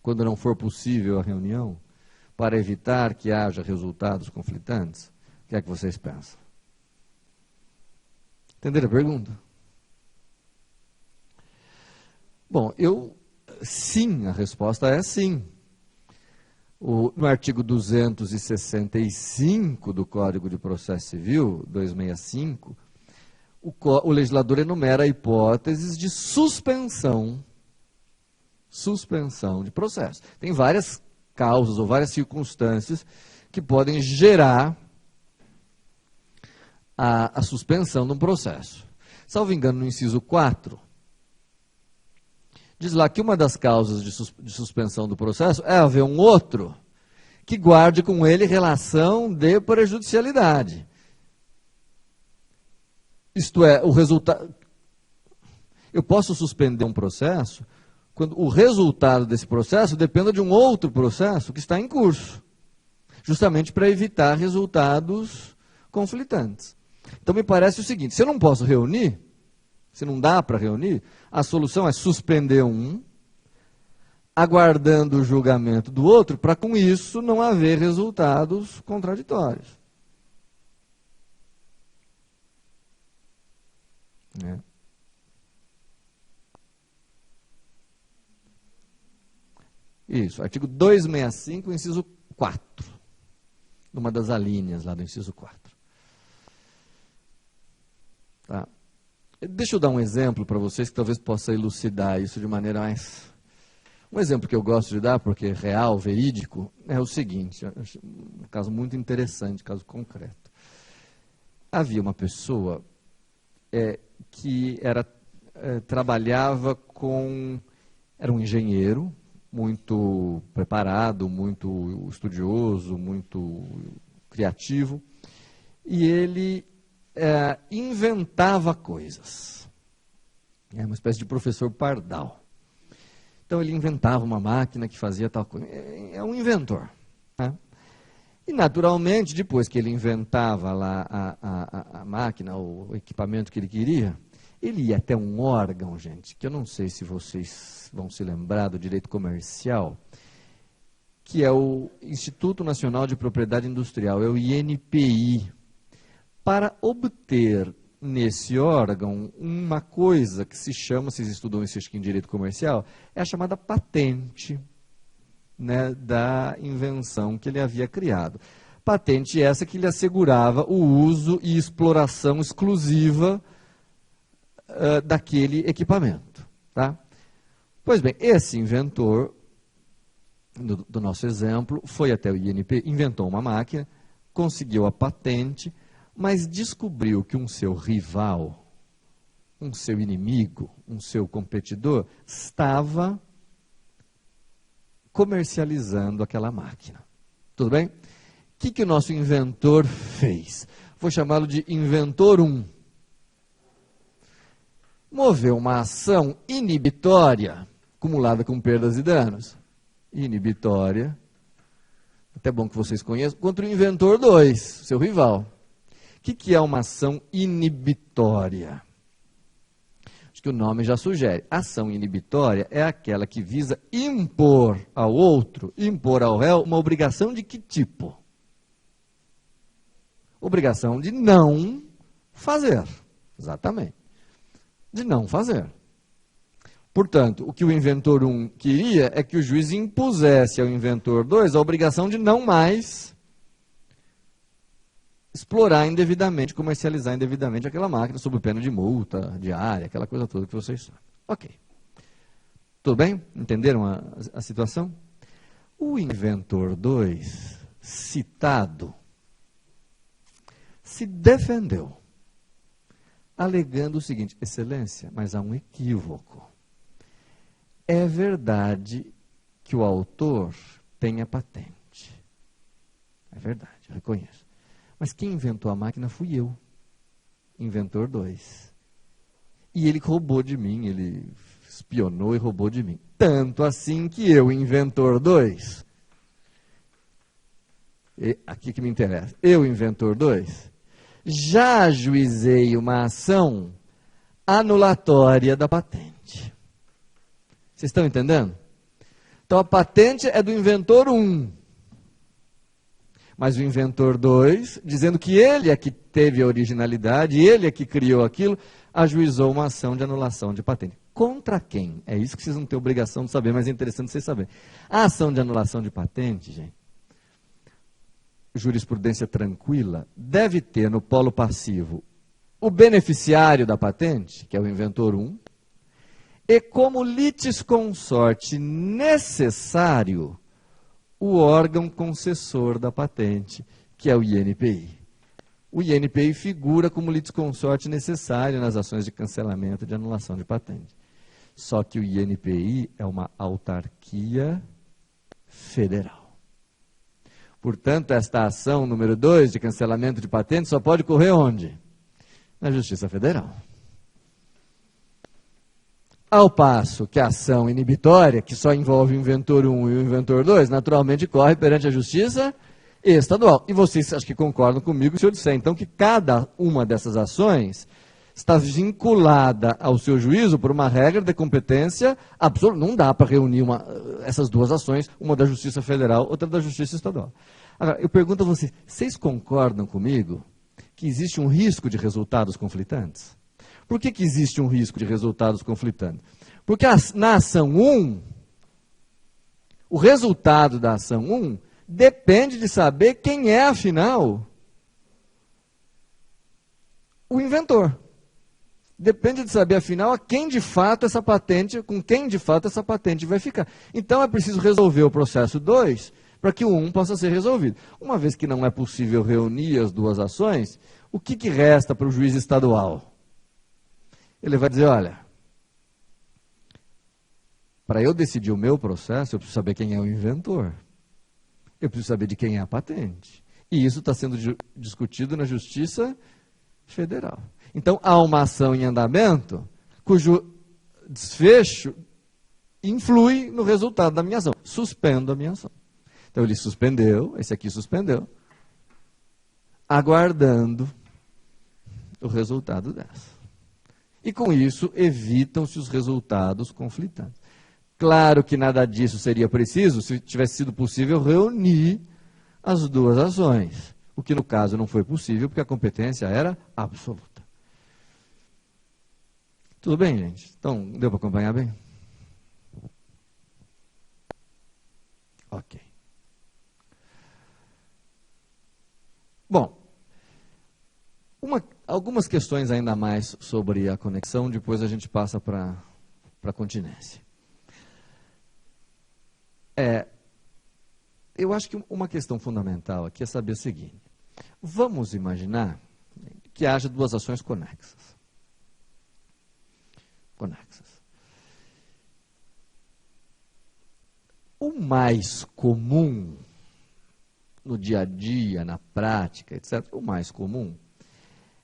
quando não for possível a reunião, para evitar que haja resultados conflitantes? O que é que vocês pensam? Entenderam a pergunta? Bom, sim, a resposta é sim. No artigo 265 do Código de Processo Civil, 265, o legislador enumera hipóteses de suspensão de processo. Tem várias causas ou várias circunstâncias que podem gerar a suspensão de um processo. Salvo engano, no inciso 4, diz lá que uma das causas de suspensão do processo é haver um outro que guarde com ele relação de prejudicialidade. Isto é, o resultado. Eu posso suspender um processo quando o resultado desse processo dependa de um outro processo que está em curso, justamente para evitar resultados conflitantes. Então me parece o seguinte: se eu não posso reunir, se não dá para reunir, a solução é suspender um, aguardando o julgamento do outro, para com isso não haver resultados contraditórios. É. Isso, artigo 265, inciso 4, numa das alíneas lá do inciso 4. Tá. Deixa eu dar um exemplo para vocês que talvez possa elucidar isso de maneira mais... Um exemplo que eu gosto de dar, porque é real, verídico, é o seguinte, um caso muito interessante, caso concreto. Havia uma pessoa que trabalhava era um engenheiro muito preparado, muito estudioso, muito criativo, e ele inventava coisas. É uma espécie de professor pardal. Então ele inventava uma máquina que fazia tal coisa. É um inventor, né? E naturalmente, depois que ele inventava lá a máquina, o equipamento que ele queria, ele ia até um órgão, gente, que eu não sei se vocês vão se lembrar do direito comercial, que é o Instituto Nacional de Propriedade Industrial, é o INPI, para obter nesse órgão uma coisa que se chama, vocês estudam isso em direito comercial, é a chamada patente, né, da invenção que ele havia criado. Patente essa que lhe assegurava o uso e exploração exclusiva daquele equipamento. Tá? Pois bem, esse inventor, do nosso exemplo, foi até o INPI, inventou uma máquina, conseguiu a patente, mas descobriu que um seu rival, um seu inimigo, um seu competidor, estava comercializando aquela máquina. Tudo bem? O que o nosso inventor fez? Vou chamá-lo de inventor 1. Moveu uma ação inibitória, acumulada com perdas e danos. Inibitória, até bom que vocês conheçam, contra o inventor 2, seu rival. O que é uma ação inibitória? Acho que o nome já sugere. Ação inibitória é aquela que visa impor ao outro, impor ao réu, uma obrigação de que tipo? Obrigação de não fazer. Exatamente. De não fazer. Portanto, o que o inventor 1 queria é que o juiz impusesse ao inventor 2 a obrigação de não mais explorar indevidamente, comercializar indevidamente aquela máquina sob pena de multa, diária, aquela coisa toda que vocês sabem. Ok. Tudo bem? Entenderam a situação? O inventor 2, citado, se defendeu, alegando o seguinte: excelência, mas há um equívoco. É verdade que o autor tem a patente. É verdade, eu reconheço. Mas quem inventou a máquina fui eu, inventor 2. E ele roubou de mim, ele espionou e roubou de mim. Tanto assim que eu, inventor 2, aqui que me interessa, eu, inventor 2, já ajuizei uma ação anulatória da patente. Vocês estão entendendo? Então a patente é do inventor 1. Mas o inventor 2, dizendo que ele é que teve a originalidade, ele é que criou aquilo, ajuizou uma ação de anulação de patente. Contra quem? É isso que vocês não têm obrigação de saber, mas é interessante vocês saberem. A ação de anulação de patente, gente, jurisprudência tranquila, deve ter no polo passivo o beneficiário da patente, que é o inventor 1, e como litisconsorte necessário, o órgão concessor da patente, que é o INPI. O INPI figura como litisconsorte necessário nas ações de cancelamento e de anulação de patente. Só que o INPI é uma autarquia federal. Portanto, esta ação número 2 de cancelamento de patente só pode correr onde? Na Justiça Federal. Ao passo que a ação inibitória, que só envolve o inventor 1 e o inventor 2, naturalmente corre perante a Justiça Estadual. E vocês acho que concordam comigo se eu disser, então, que cada uma dessas ações está vinculada ao seu juízo por uma regra de competência absoluta. Não dá para reunir essas duas ações, uma da Justiça Federal, outra da Justiça Estadual. Agora, eu pergunto a vocês concordam comigo que existe um risco de resultados conflitantes? Por que existe um risco de resultados conflitantes? Porque na ação 1, o resultado da ação 1 depende de saber quem é, afinal, o inventor. Depende de saber, afinal, a quem de fato essa patente, com quem de fato essa patente vai ficar. Então é preciso resolver o processo 2 para que o 1 possa ser resolvido. Uma vez que não é possível reunir as duas ações, o que resta para o juiz estadual? Ele vai dizer, olha, para eu decidir o meu processo, eu preciso saber quem é o inventor. Eu preciso saber de quem é a patente. E isso está sendo discutido na Justiça Federal. Então, há uma ação em andamento cujo desfecho influi no resultado da minha ação. Suspendo a minha ação. Então ele suspendeu, esse aqui suspendeu, aguardando o resultado dessa. E com isso evitam-se os resultados conflitantes. Claro que nada disso seria preciso se tivesse sido possível reunir as duas ações, o que no caso não foi possível porque a competência era absoluta. Tudo bem, gente? Então, deu para acompanhar bem? Ok. Bom, algumas questões ainda mais sobre a conexão, depois a gente passa para a continência. Eu acho que uma questão fundamental aqui é saber o seguinte. Vamos imaginar que haja duas ações conexas. O mais comum no dia a dia, na prática, etc., o mais comum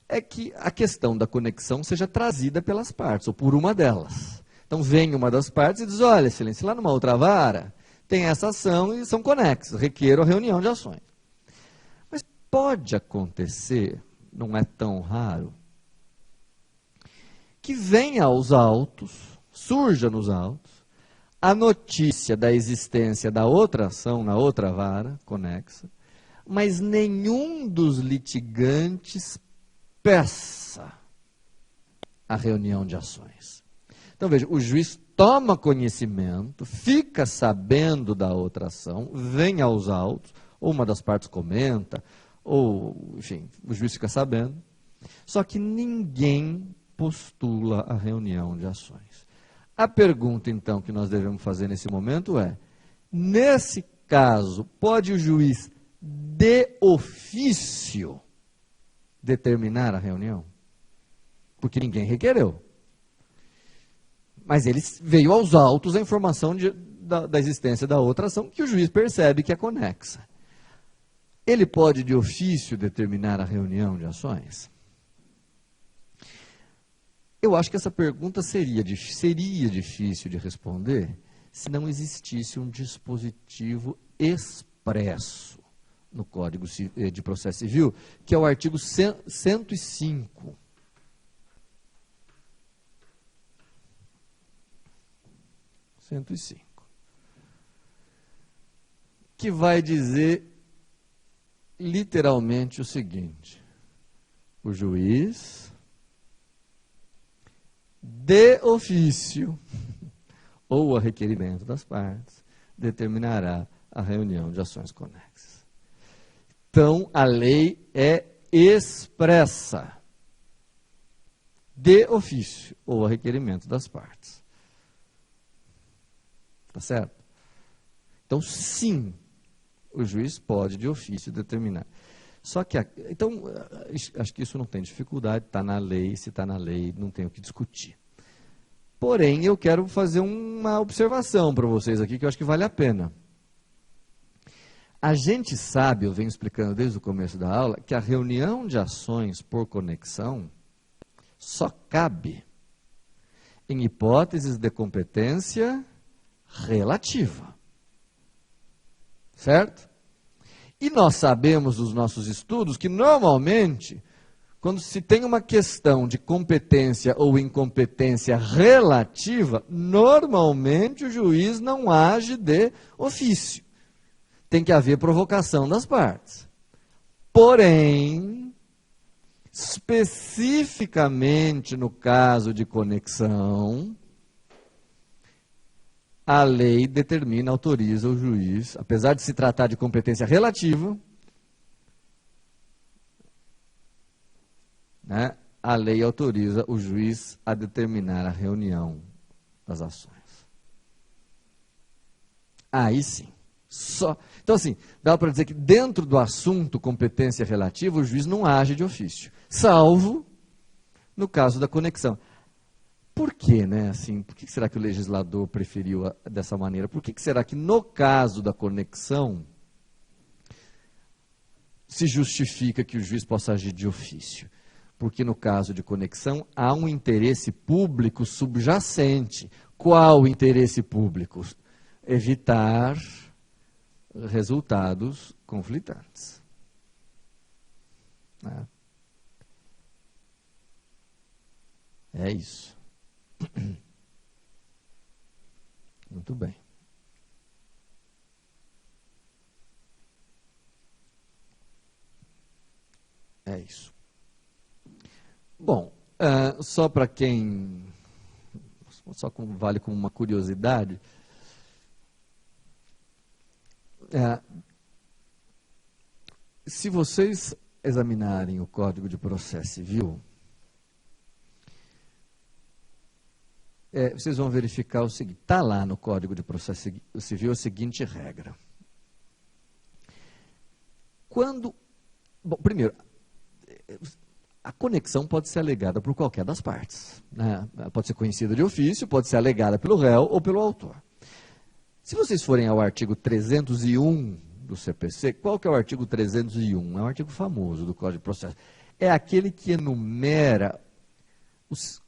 é que a questão da conexão seja trazida pelas partes, ou por uma delas. Então, vem uma das partes e diz, olha, excelência, lá numa outra vara, tem essa ação e são conexas, requeram a reunião de ações. Mas pode acontecer, não é tão raro, que venha aos autos, surja nos autos, a notícia da existência da outra ação na outra vara, conexa, mas nenhum dos litigantes peça a reunião de ações. Então, veja, o juiz toma conhecimento, fica sabendo da outra ação, vem aos autos, ou uma das partes comenta, ou, enfim, o juiz fica sabendo, só que ninguém postula a reunião de ações. A pergunta, então, que nós devemos fazer nesse momento é, nesse caso, pode o juiz, de ofício, determinar a reunião? Porque ninguém requereu. Mas ele veio aos autos a informação da existência da outra ação que o juiz percebe que é conexa. Ele pode, de ofício, determinar a reunião de ações? Eu acho que essa pergunta seria difícil de responder se não existisse um dispositivo expresso no Código de Processo Civil, que é o artigo 105. Que vai dizer literalmente o seguinte: o juiz, de ofício, ou a requerimento das partes, determinará a reunião de ações conexas. Então, a lei é expressa, de ofício, ou a requerimento das partes. Tá certo? Então, sim, o juiz pode, de ofício, determinar. Só que, então, acho que isso não tem dificuldade, está na lei, se está na lei, não tem o que discutir. Porém, eu quero fazer uma observação para vocês aqui, que eu acho que vale a pena. A gente sabe, eu venho explicando desde o começo da aula, que a reunião de ações por conexão só cabe em hipóteses de competência relativa. Certo? E nós sabemos dos nossos estudos que, normalmente, quando se tem uma questão de competência ou incompetência relativa, normalmente o juiz não age de ofício. Tem que haver provocação das partes. Porém, especificamente no caso de conexão, a lei determina, autoriza o juiz, apesar de se tratar de competência relativa, né, a lei autoriza o juiz a determinar a reunião das ações. Aí sim. Então, assim, dá para dizer que dentro do assunto competência relativa, o juiz não age de ofício, salvo no caso da conexão. Por quê, né? Assim, por que será que o legislador preferiu dessa maneira? Por que será que no caso da conexão se justifica que o juiz possa agir de ofício? Porque no caso de conexão, há um interesse público subjacente. Qual o interesse público? Evitar resultados conflitantes. É isso. Muito bem. É isso. Bom, só para quem... Só como vale como uma curiosidade... se vocês examinarem o Código de Processo Civil, vocês vão verificar o seguinte, está lá no Código de Processo Civil a seguinte regra. Bom, primeiro, a conexão pode ser alegada por qualquer das partes, né? Pode ser conhecida de ofício, pode ser alegada pelo réu ou pelo autor. Se vocês forem ao artigo 301 do CPC, qual que é o artigo 301? É um artigo famoso do Código de Processo. É aquele que enumera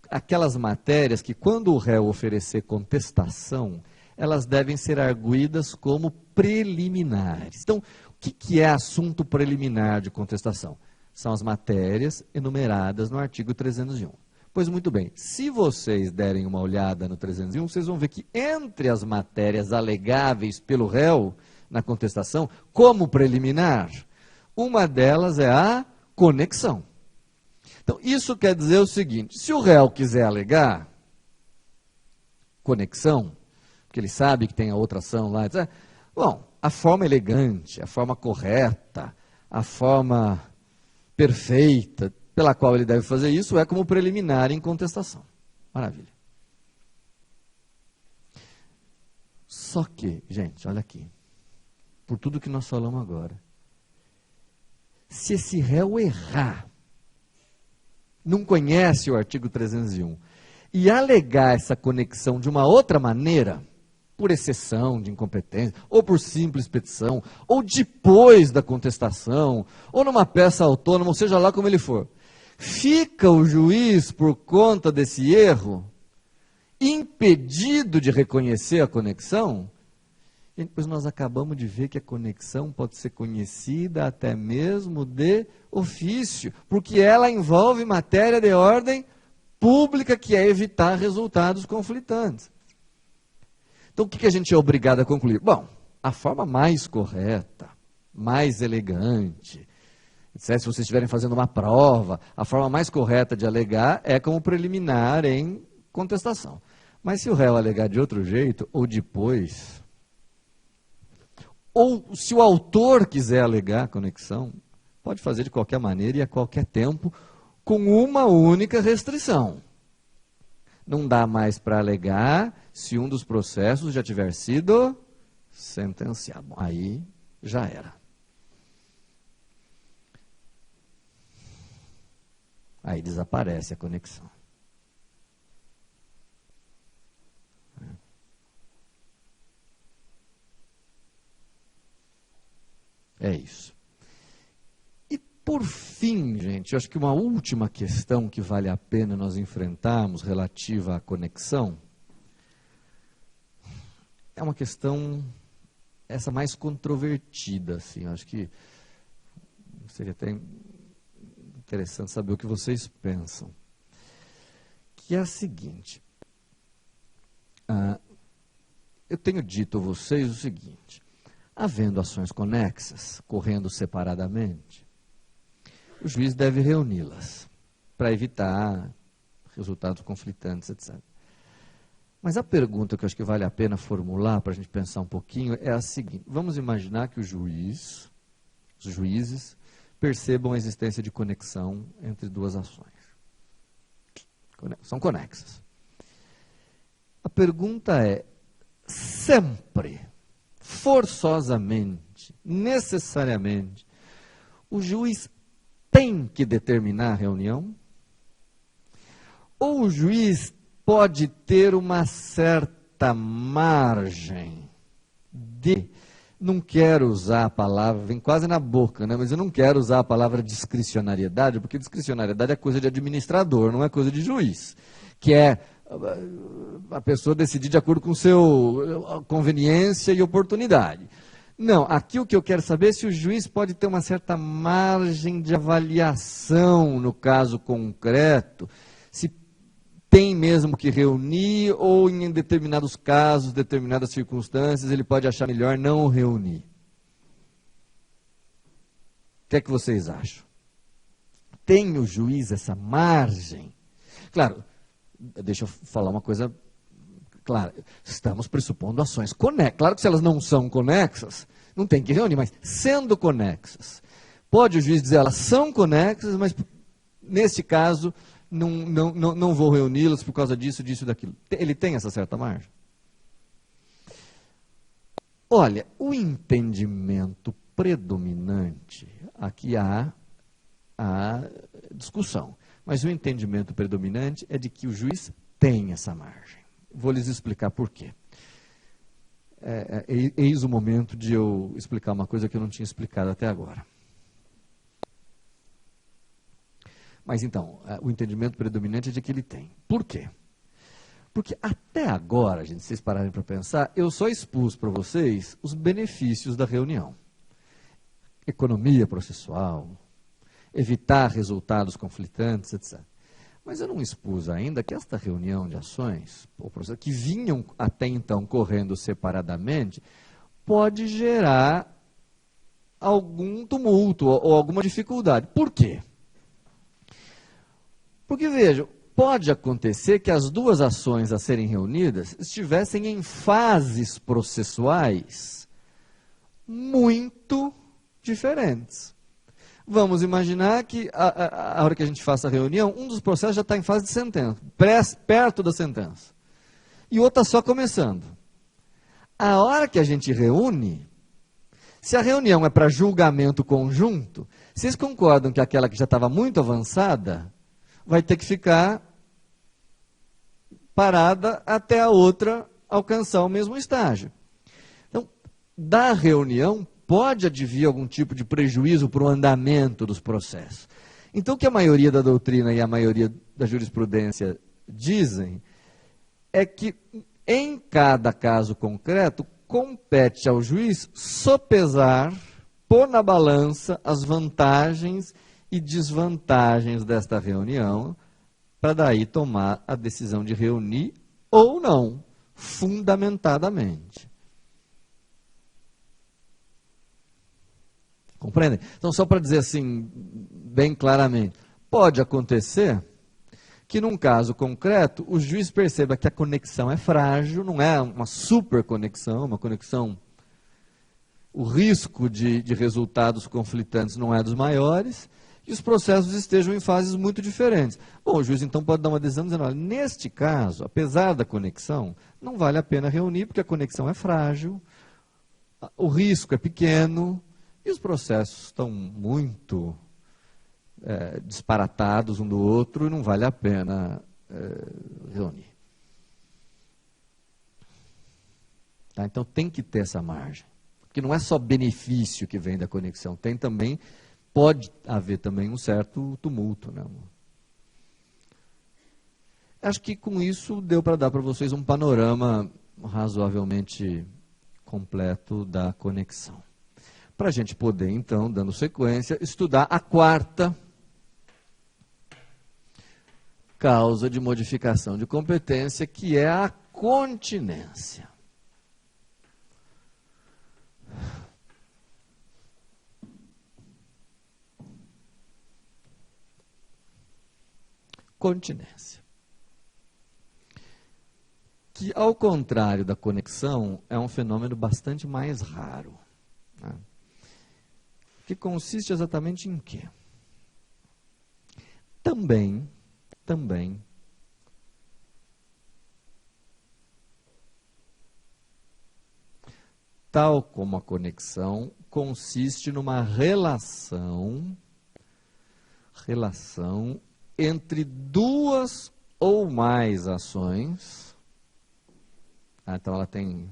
aquelas matérias que, quando o réu oferecer contestação, elas devem ser arguidas como preliminares. Então, o que é assunto preliminar de contestação? São as matérias enumeradas no artigo 301. Pois muito bem, se vocês derem uma olhada no 301, vocês vão ver que entre as matérias alegáveis pelo réu na contestação, como preliminar, uma delas é a conexão. Então, isso quer dizer o seguinte, se o réu quiser alegar conexão, porque ele sabe que tem a outra ação lá, etc., bom, a forma elegante, a forma correta, a forma perfeita pela qual ele deve fazer isso é como preliminar em contestação. Maravilha. Só que, gente, olha aqui, por tudo que nós falamos agora, se esse réu errar, não conhece o artigo 301, e alegar essa conexão de uma outra maneira, por exceção de incompetência, ou por simples petição, ou depois da contestação, ou numa peça autônoma, ou seja lá como ele for, fica o juiz, por conta desse erro, impedido de reconhecer a conexão. E depois nós acabamos de ver que a conexão pode ser conhecida até mesmo de ofício, porque ela envolve matéria de ordem pública, que é evitar resultados conflitantes. Então, o que a gente é obrigado a concluir? Bom, a forma mais correta, mais elegante, se vocês estiverem fazendo uma prova, a forma mais correta de alegar é como preliminar em contestação. Mas se o réu alegar de outro jeito, ou depois, ou se o autor quiser alegar conexão, pode fazer de qualquer maneira e a qualquer tempo, com uma única restrição. Não dá mais para alegar se um dos processos já tiver sido sentenciado. Bom, aí já era. Aí desaparece a conexão. É isso. E por fim, gente, eu acho que uma última questão que vale a pena nós enfrentarmos relativa à conexão é uma questão, essa mais controvertida, assim, acho que seria até interessante saber o que vocês pensam. Que é a seguinte, eu tenho dito a vocês o seguinte, havendo ações conexas, correndo separadamente, o juiz deve reuni-las para evitar resultados conflitantes, etc. Mas a pergunta que eu acho que vale a pena formular para a gente pensar um pouquinho é a seguinte, vamos imaginar que os juízes percebam a existência de conexão entre duas ações. São conexas. A pergunta é, sempre, forçosamente, necessariamente, o juiz tem que determinar a reunião? Ou o juiz pode ter uma certa margem de não quero usar a palavra, vem quase na boca, né? Mas eu não quero usar a palavra discricionariedade, porque discricionariedade é coisa de administrador, não é coisa de juiz, que é a pessoa decidir de acordo com seu conveniência e oportunidade. Não, aqui o que eu quero saber é se o juiz pode ter uma certa margem de avaliação no caso concreto, se tem mesmo que reunir ou em determinados casos, determinadas circunstâncias, ele pode achar melhor não reunir. O que é que vocês acham? Tem o juiz essa margem? Claro, deixa eu falar uma coisa clara. Estamos pressupondo ações conexas. Claro que se elas não são conexas, não tem que reunir, mas sendo conexas, pode o juiz dizer, elas são conexas, mas neste caso não vou reuni-las por causa disso, disso e daquilo. Ele tem essa certa margem? Olha, o entendimento predominante, aqui há discussão, mas o entendimento predominante é de que o juiz tem essa margem. Vou lhes explicar por quê. Eis o momento de eu explicar uma coisa que eu não tinha explicado até agora. Mas então, o entendimento predominante é de que ele tem. Por quê? Porque até agora, gente, se vocês pararem para pensar, eu só expus para vocês os benefícios da reunião. Economia processual, evitar resultados conflitantes, etc. Mas eu não expus ainda que esta reunião de ações, que vinham até então correndo separadamente, pode gerar algum tumulto ou alguma dificuldade. Por quê? Porque, vejam, pode acontecer que as duas ações a serem reunidas estivessem em fases processuais muito diferentes. Vamos imaginar que, a hora que a gente faça a reunião, um dos processos já está em fase de sentença, perto da sentença, e o outro está só começando. A hora que a gente reúne, se a reunião é para julgamento conjunto, vocês concordam que aquela que já estava muito avançada vai ter que ficar parada até a outra alcançar o mesmo estágio. Então, da reunião pode advir algum tipo de prejuízo para o andamento dos processos. Então, o que a maioria da doutrina e a maioria da jurisprudência dizem é que, em cada caso concreto, compete ao juiz sopesar, pôr na balança as vantagens e desvantagens desta reunião, para daí tomar a decisão de reunir ou não, fundamentadamente. Compreendem? Então, só para dizer assim, bem claramente, pode acontecer que num caso concreto, o juiz perceba que a conexão é frágil, não é uma super conexão, uma conexão, o risco de resultados conflitantes não é dos maiores, e os processos estejam em fases muito diferentes. Bom, o juiz então pode dar uma decisão dizendo, olha, neste caso, apesar da conexão, não vale a pena reunir, porque a conexão é frágil, o risco é pequeno, e os processos estão muito disparatados um do outro, e não vale a pena reunir. Tá? Então tem que ter essa margem, porque não é só benefício que vem da conexão, tem também... Pode haver também um certo tumulto, né? Acho que com isso deu para dar para vocês um panorama razoavelmente completo da conexão. Para a gente poder, então, dando sequência, estudar a quarta causa de modificação de competência, que é a continência. Continência. Que, ao contrário da conexão, é um fenômeno bastante mais raro. Né? Que consiste exatamente em quê? Também, tal como a conexão, consiste numa relação entre duas ou mais ações. Então ela tem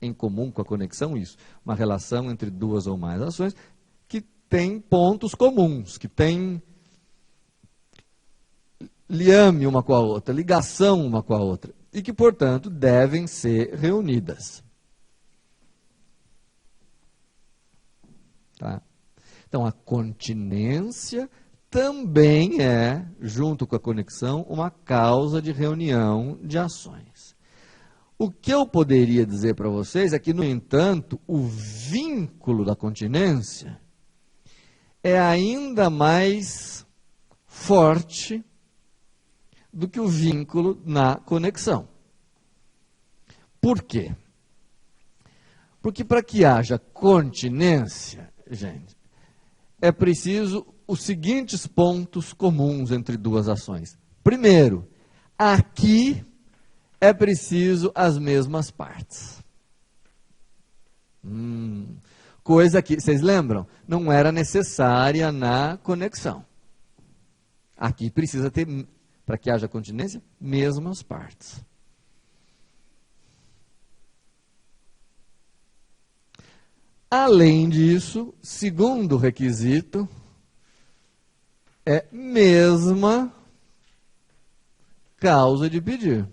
em comum com a conexão isso, uma relação entre duas ou mais ações que tem pontos comuns, que tem liame uma com a outra, ligação uma com a outra, e que, portanto, devem ser reunidas. Tá? Então, a continência também é, junto com a conexão, uma causa de reunião de ações. O que eu poderia dizer para vocês é que, no entanto, o vínculo da continência é ainda mais forte do que o vínculo na conexão. Por quê? Porque para que haja continência, gente, é preciso os seguintes pontos comuns entre duas ações. Primeiro, aqui é preciso as mesmas partes. Coisa que, vocês lembram? Não era necessária na conexão. Aqui precisa ter, para que haja continência, mesmas partes. Além disso, segundo requisito, é mesma causa de pedir.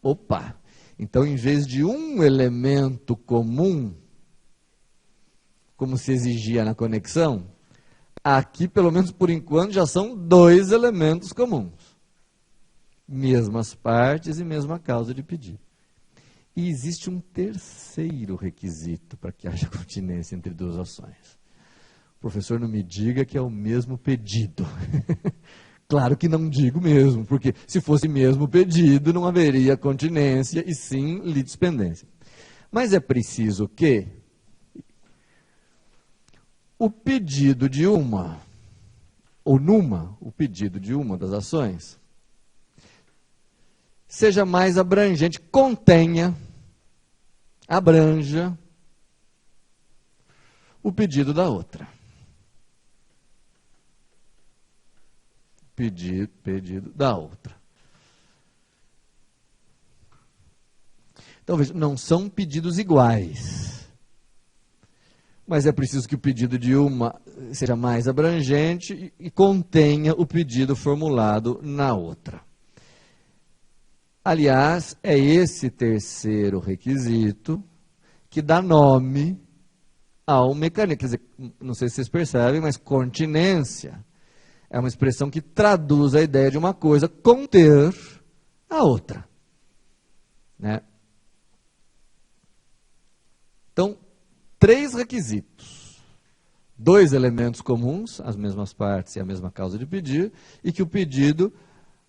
Opa! Então, em vez de um elemento comum, como se exigia na conexão, aqui, pelo menos por enquanto, já são dois elementos comuns. Mesmas partes e mesma causa de pedido. E existe um terceiro requisito para que haja continência entre duas ações. O professor não me diga que é o mesmo pedido. Claro que não digo mesmo, porque se fosse mesmo pedido, não haveria continência e sim litispendência. Mas é preciso que o pedido de uma, ou o pedido de uma das ações, seja mais abrangente, abranja o pedido da outra. Pedido da outra. Então, veja, não são pedidos iguais. Mas é preciso que o pedido de uma seja mais abrangente e contenha o pedido formulado na outra. Aliás, é esse terceiro requisito que dá nome ao mecanismo. Quer dizer, não sei se vocês percebem, mas continência é uma expressão que traduz a ideia de uma coisa conter a outra. Né? Então, três requisitos. Dois elementos comuns, as mesmas partes e a mesma causa de pedir, e que o pedido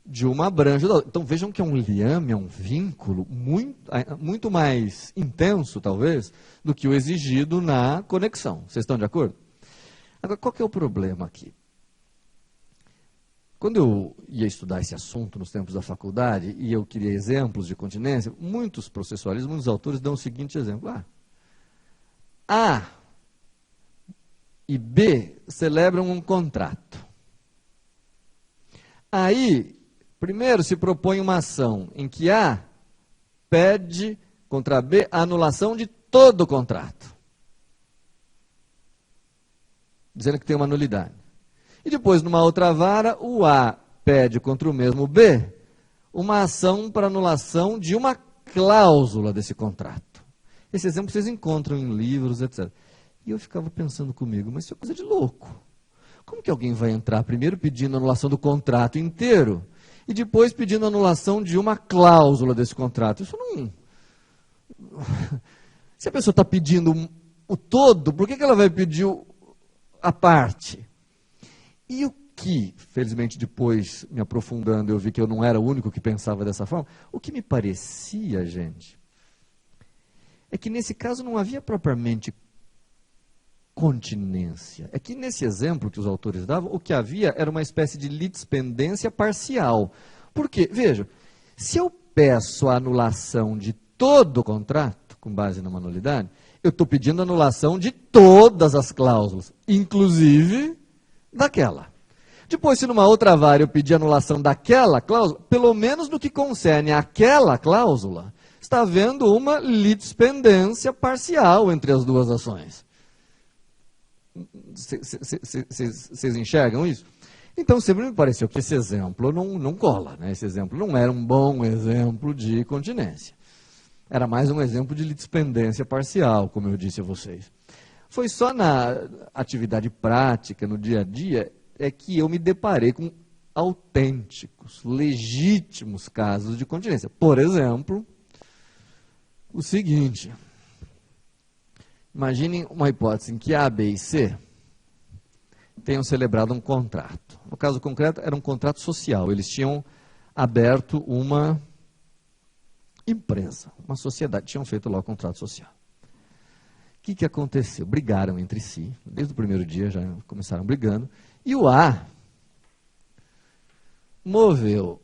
de uma abrange da outra. Então, vejam que é um liame, é um vínculo muito mais intenso, talvez, do que o exigido na conexão. Vocês estão de acordo? Agora, qual que é o problema aqui? Quando eu ia estudar esse assunto nos tempos da faculdade, e eu queria exemplos de continência, muitos processualistas, muitos autores dão o seguinte exemplo. A e B celebram um contrato. Aí, primeiro se propõe uma ação em que A pede contra B a anulação de todo o contrato, dizendo que tem uma nulidade. E depois, numa outra vara, o A pede contra o mesmo B uma ação para anulação de uma cláusula desse contrato. Esse exemplo vocês encontram em livros, etc. E eu ficava pensando comigo, mas isso é coisa de louco. Como que alguém vai entrar primeiro pedindo anulação do contrato inteiro e depois pedindo anulação de uma cláusula desse contrato? Isso não... Se a pessoa está pedindo o todo, por que ela vai pedir a parte? E o que, felizmente depois, me aprofundando, eu vi que eu não era o único que pensava dessa forma, o que me parecia, gente, é que nesse caso não havia propriamente continência. É que nesse exemplo que os autores davam, o que havia era uma espécie de litispendência parcial. Por quê? Veja, se eu peço a anulação de todo o contrato, com base numa nulidade, eu estou pedindo anulação de todas as cláusulas, inclusive daquela. Depois, se numa outra vara eu pedir anulação daquela cláusula, pelo menos no que concerne àquela cláusula, está havendo uma litispendência parcial entre as duas ações. Vocês enxergam isso? Então, sempre me pareceu que esse exemplo não cola, né? Esse exemplo não era um bom exemplo de continência. Era mais um exemplo de litispendência parcial, como eu disse a vocês. Foi só na atividade prática, no dia a dia, é que eu me deparei com autênticos, legítimos casos de continência. Por exemplo, o seguinte: imaginem uma hipótese em que A, B e C tenham celebrado um contrato. No caso concreto, era um contrato social. Eles tinham aberto uma empresa, uma sociedade, tinham feito lá o contrato social. O que aconteceu? Brigaram entre si, desde o primeiro dia já começaram brigando, e o A moveu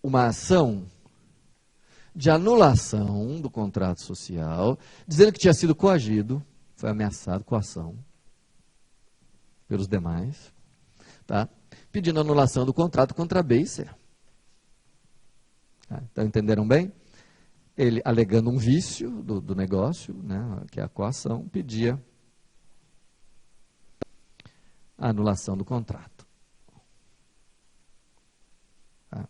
uma ação de anulação do contrato social, dizendo que tinha sido coagido, foi ameaçado com ação pelos demais, tá? Pedindo anulação do contrato contra B e C. Tá? Então, entenderam bem? Ele, alegando um vício do negócio, né, que é a coação, pedia a anulação do contrato. Tá?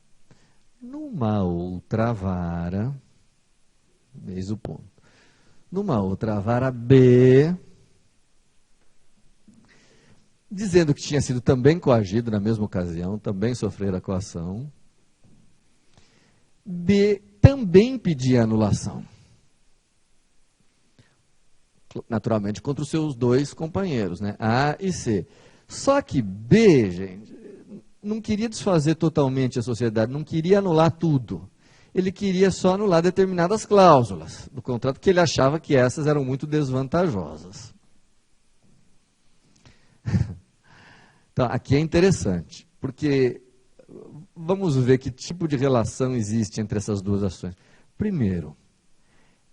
Numa outra vara, eis o ponto, numa outra vara B, dizendo que tinha sido também coagido na mesma ocasião, também sofrer a coação, B também pedia anulação. Naturalmente, contra os seus dois companheiros, né? A e C. Só que B, gente, não queria desfazer totalmente a sociedade, não queria anular tudo. Ele queria só anular determinadas cláusulas do contrato, porque ele achava que essas eram muito desvantajosas. Então, aqui é interessante, porque vamos ver que tipo de relação existe entre essas duas ações. Primeiro,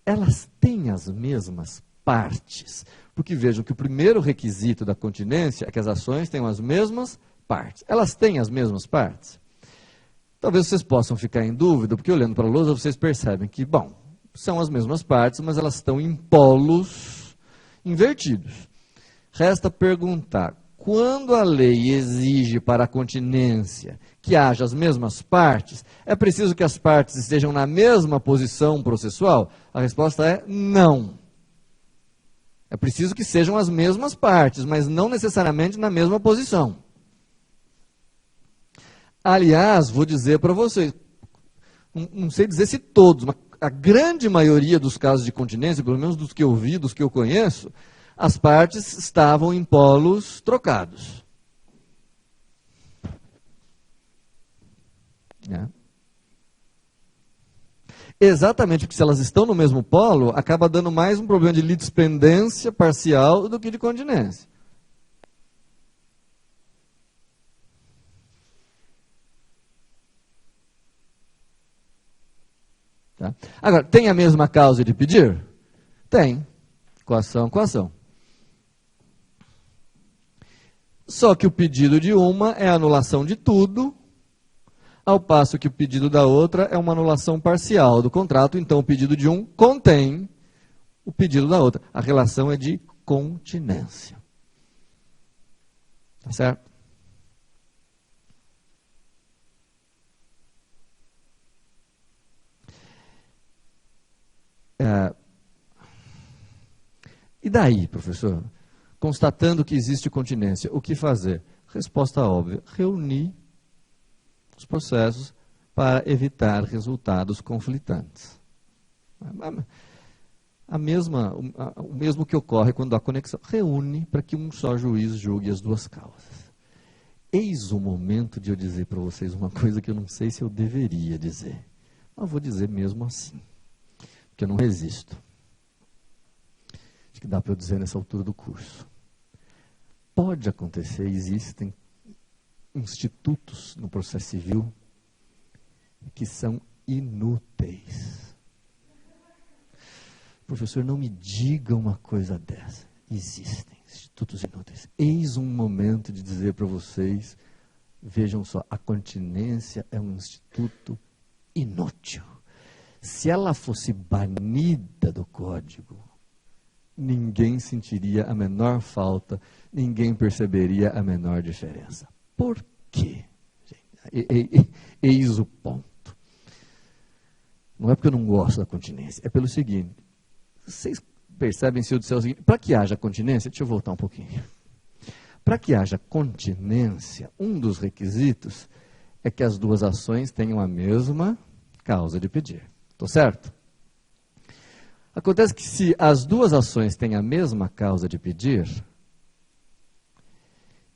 elas têm as mesmas partes, porque vejam que o primeiro requisito da continência é que as ações tenham as mesmas partes. Elas têm as mesmas partes? Talvez vocês possam ficar em dúvida, porque olhando para a lousa vocês percebem que, bom, são as mesmas partes, mas elas estão em polos invertidos. Resta perguntar: quando a lei exige para a continência que haja as mesmas partes, é preciso que as partes estejam na mesma posição processual? A resposta é não. É preciso que sejam as mesmas partes, mas não necessariamente na mesma posição. Aliás, vou dizer para vocês, não sei dizer se todos, mas a grande maioria dos casos de continência, pelo menos dos que eu vi, dos que eu conheço, as partes estavam em polos trocados. É. Exatamente porque se elas estão no mesmo polo, acaba dando mais um problema de litispendência parcial do que de continência. Tá? Agora, tem a mesma causa de pedir? Tem. Coação, coação. Só que o pedido de uma é a anulação de tudo, ao passo que o pedido da outra é uma anulação parcial do contrato, então o pedido de um contém o pedido da outra. A relação é de continência. Tá certo? E daí, professor? Constatando que existe continência, o que fazer? Resposta óbvia: reunir os processos para evitar resultados conflitantes. O mesmo que ocorre quando há conexão. Reúne para que um só juiz julgue as duas causas. Eis o momento de eu dizer para vocês uma coisa que eu não sei se eu deveria dizer, mas vou dizer mesmo assim, porque eu não resisto. Acho que dá para eu dizer nessa altura do curso. Pode acontecer, existem institutos no processo civil que são inúteis. Professor, não me diga uma coisa dessa. Existem institutos inúteis. Eis um momento de dizer para vocês Vejam só, a continência é um instituto inútil. Se ela fosse banida do código, ninguém sentiria a menor falta, ninguém perceberia a menor diferença. Por quê? Eis o ponto. Não é porque eu não gosto da continência, é pelo seguinte, vocês percebem, se eu disser o seguinte, para que haja continência, deixa eu voltar um pouquinho. Para que haja continência, um dos requisitos é que as duas ações tenham a mesma causa de pedir. Estou certo? Acontece que se as duas ações têm a mesma causa de pedir,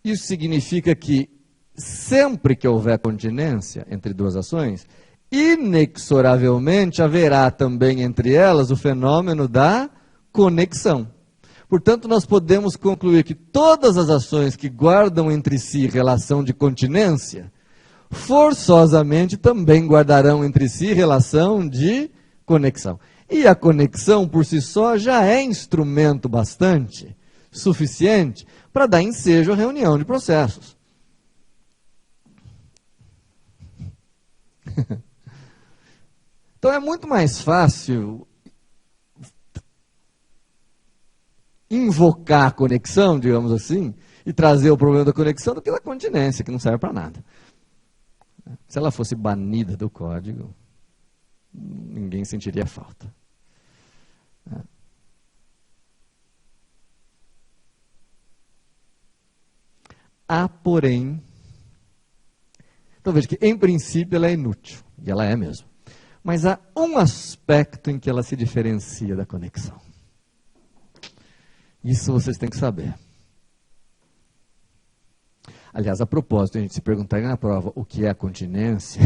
isso significa que sempre que houver continência entre duas ações, inexoravelmente haverá também entre elas o fenômeno da conexão. Portanto, nós podemos concluir que todas as ações que guardam entre si relação de continência, forçosamente também guardarão entre si relação de conexão. E a conexão, por si só, já é instrumento bastante suficiente para dar ensejo à reunião de processos. Então é muito mais fácil invocar a conexão, digamos assim, e trazer o problema da conexão do que da continência, que não serve para nada. Se ela fosse banida do código, ninguém sentiria falta. Há, porém, então veja que em princípio ela é inútil, e ela é mesmo. Mas há um aspecto em que ela se diferencia da conexão. Isso vocês têm que saber. Aliás, a propósito, a gente se perguntar na prova o que é a continência,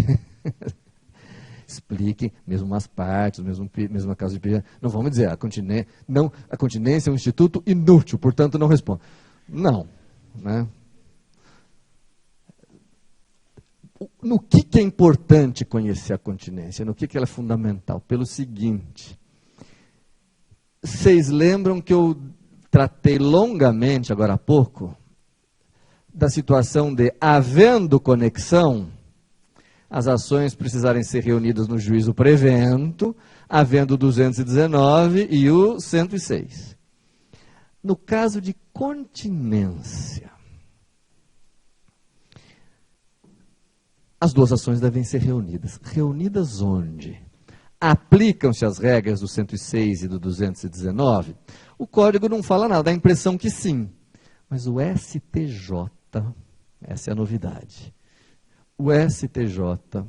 expliquem, mesmo umas partes, mesmo caso de pedir. Não vamos dizer, a continência é um instituto inútil, portanto não responde. Não. Né? No que é importante conhecer a continência? No que ela é fundamental? Pelo seguinte, vocês lembram que eu tratei longamente, agora há pouco, da situação de, havendo conexão, as ações precisarem ser reunidas no juízo prevento, havendo o 219 e o 106. No caso de continência, as duas ações devem ser reunidas. Reunidas onde? Aplicam-se as regras do 106 e do 219? O código não fala nada, dá a impressão que sim. Mas o STJ, essa é a novidade, o STJ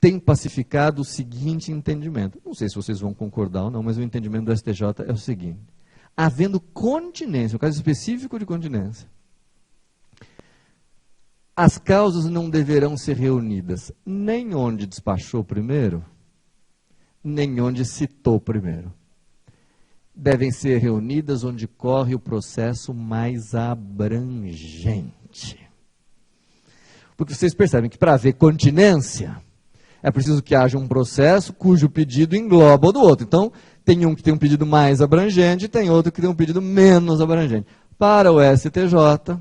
tem pacificado o seguinte entendimento. Não sei se vocês vão concordar ou não, mas o entendimento do STJ é o seguinte. Havendo continência, um caso específico de continência, as causas não deverão ser reunidas nem onde despachou primeiro, nem onde citou primeiro. Devem ser reunidas onde corre o processo mais abrangente. Porque vocês percebem que para haver continência, é preciso que haja um processo cujo pedido engloba o do outro. Então, tem um que tem um pedido mais abrangente e tem outro que tem um pedido menos abrangente. Para o STJ,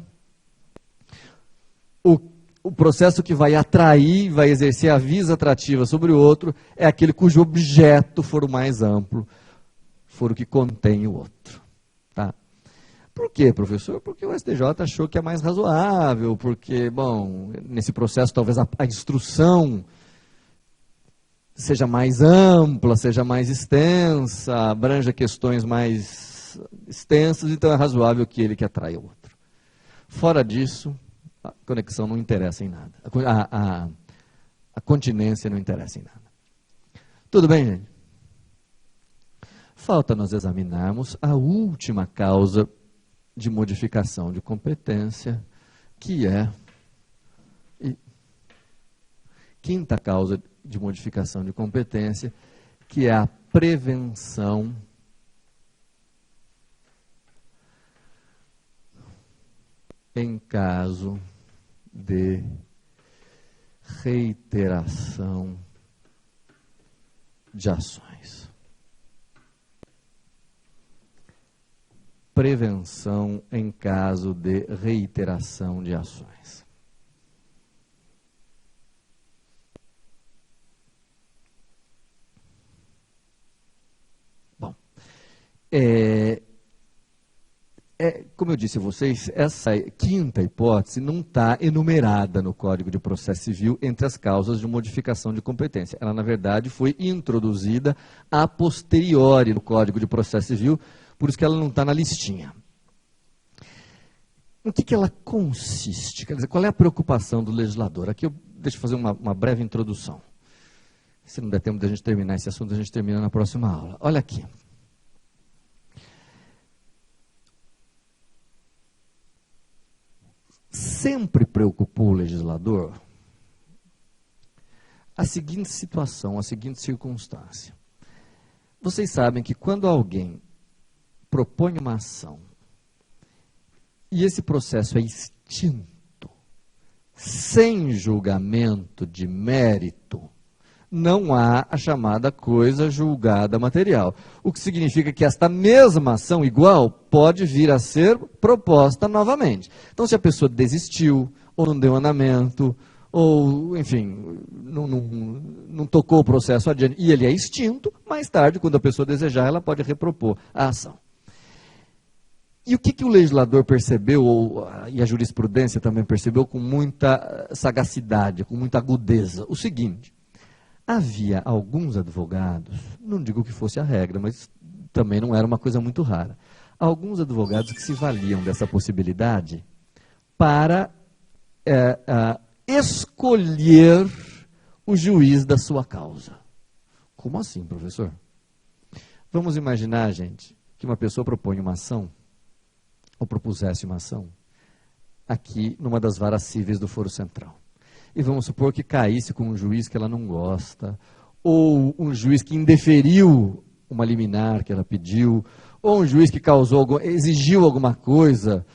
o processo que vai atrair, vai exercer a visa atrativa sobre o outro, é aquele cujo objeto for o mais amplo, for o que contém o outro. Tá? Por quê, professor? Porque o STJ achou que é mais razoável, porque, bom, nesse processo talvez a instrução seja mais ampla, seja mais extensa, abranja questões mais extensas, então é razoável que ele que atraia o outro. Fora disso, a conexão não interessa em nada. A continência não interessa em nada. Tudo bem, gente? Falta nós examinarmos a última causa de modificação de competência, que é quinta causa de modificação de competência, que é a prevenção em caso de reiteração de ações. prevenção em caso de reiteração de ações. Bom, como eu disse a vocês, essa quinta hipótese não está enumerada no Código de Processo Civil entre as causas de modificação de competência. Ela, na verdade, foi introduzida a posteriori no Código de Processo Civil, por isso que ela não está na listinha. O que ela consiste? Quer dizer, qual é a preocupação do legislador? Aqui deixa eu fazer uma breve introdução. Se não der tempo de a gente terminar esse assunto, a gente termina na próxima aula. Olha aqui. Sempre preocupou o legislador a seguinte situação, a seguinte circunstância. Vocês sabem que quando alguém propõe uma ação e esse processo é extinto, sem julgamento de mérito, não há a chamada coisa julgada material. O que significa que esta mesma ação igual pode vir a ser proposta novamente. Então, se a pessoa desistiu, ou não deu andamento, ou, enfim, não tocou o processo adiante, e ele é extinto, mais tarde, quando a pessoa desejar, ela pode repropor a ação. E o que o legislador percebeu, e a jurisprudência também percebeu com muita sagacidade, com muita agudeza? O seguinte: havia alguns advogados, não digo que fosse a regra, mas também não era uma coisa muito rara, alguns advogados que se valiam dessa possibilidade para escolher o juiz da sua causa. Como assim, professor? Vamos imaginar, gente, que uma pessoa propõe uma ação, ou propusesse uma ação, aqui numa das varas cíveis do Foro Central. E vamos supor que caísse com um juiz que ela não gosta, ou um juiz que indeferiu uma liminar que ela pediu, ou um juiz que exigiu alguma coisa,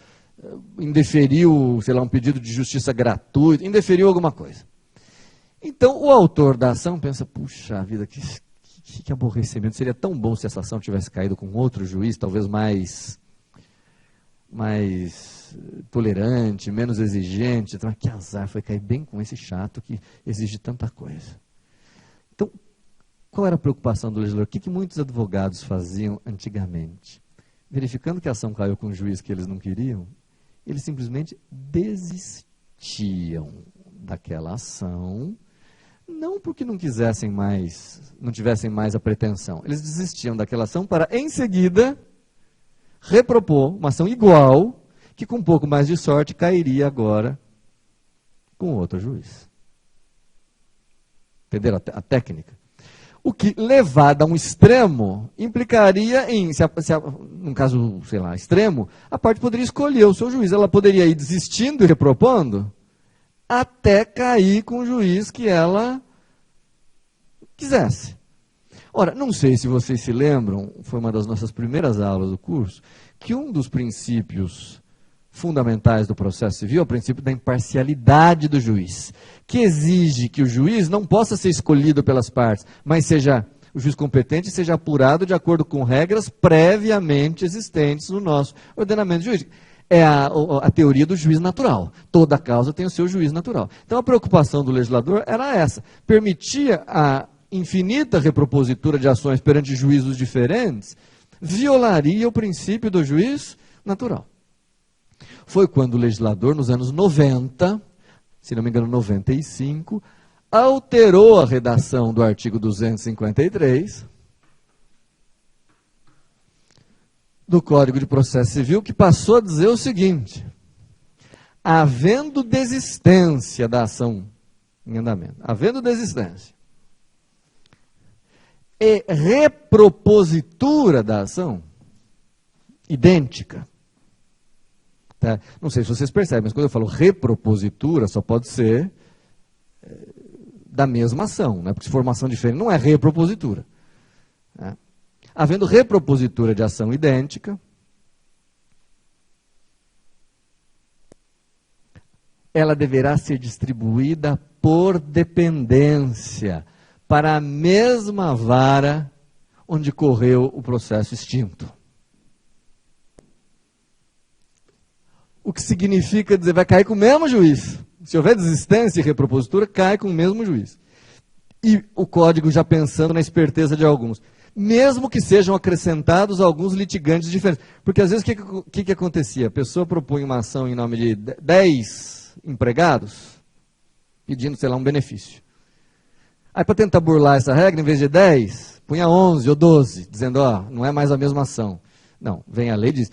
indeferiu, sei lá, um pedido de justiça gratuito, indeferiu alguma coisa. Então, o autor da ação pensa, puxa vida, que aborrecimento, seria tão bom se essa ação tivesse caído com outro juiz, talvez mais tolerante, menos exigente. Então, que azar, foi cair bem com esse chato que exige tanta coisa. Então, qual era a preocupação do legislador? O que muitos advogados faziam antigamente? Verificando que a ação caiu com um juiz que eles não queriam, eles simplesmente desistiam daquela ação, não porque não quisessem mais, não tivessem mais a pretensão. Eles desistiam daquela ação para, em seguida, repropor uma ação igual, que com um pouco mais de sorte cairia agora com outro juiz. Entenderam a técnica? O que, levado a um extremo, implicaria em, num caso, sei lá, extremo, a parte poderia escolher o seu juiz. Ela poderia ir desistindo e repropondo, até cair com o juiz que ela quisesse. Ora, não sei se vocês se lembram, foi uma das nossas primeiras aulas do curso, que um dos princípios fundamentais do processo civil é o princípio da imparcialidade do juiz, que exige que o juiz não possa ser escolhido pelas partes, mas seja o juiz competente seja apurado de acordo com regras previamente existentes no nosso ordenamento jurídico. É a teoria do juiz natural. Toda causa tem o seu juiz natural. Então a preocupação do legislador era essa, permitia a infinita repropositura de ações perante juízos diferentes, violaria o princípio do juiz natural. Foi quando o legislador, nos anos 90, se não me engano 95, alterou a redação do artigo 253 do Código de Processo Civil, que passou a dizer o seguinte: havendo desistência da ação em andamento, havendo desistência e repropositura da ação, idêntica. Tá? Não sei se vocês percebem, mas quando eu falo repropositura, só pode ser da mesma ação, né? Porque se for uma ação diferente, não é repropositura. Né? Havendo repropositura de ação idêntica, ela deverá ser distribuída por dependência para a mesma vara onde correu o processo extinto. o que significa dizer, vai cair com o mesmo juiz. Se houver desistência e repropositura, cai com o mesmo juiz. E o código já pensando na esperteza de alguns. Mesmo que sejam acrescentados alguns litigantes diferentes. Porque às vezes o que acontecia? A pessoa propunha uma ação em nome de 10 empregados, pedindo, sei lá, um benefício. Aí para tentar burlar essa regra, em vez de 10, punha 11 ou 12, dizendo, ó, não é mais a mesma ação. Não, vem a lei e diz,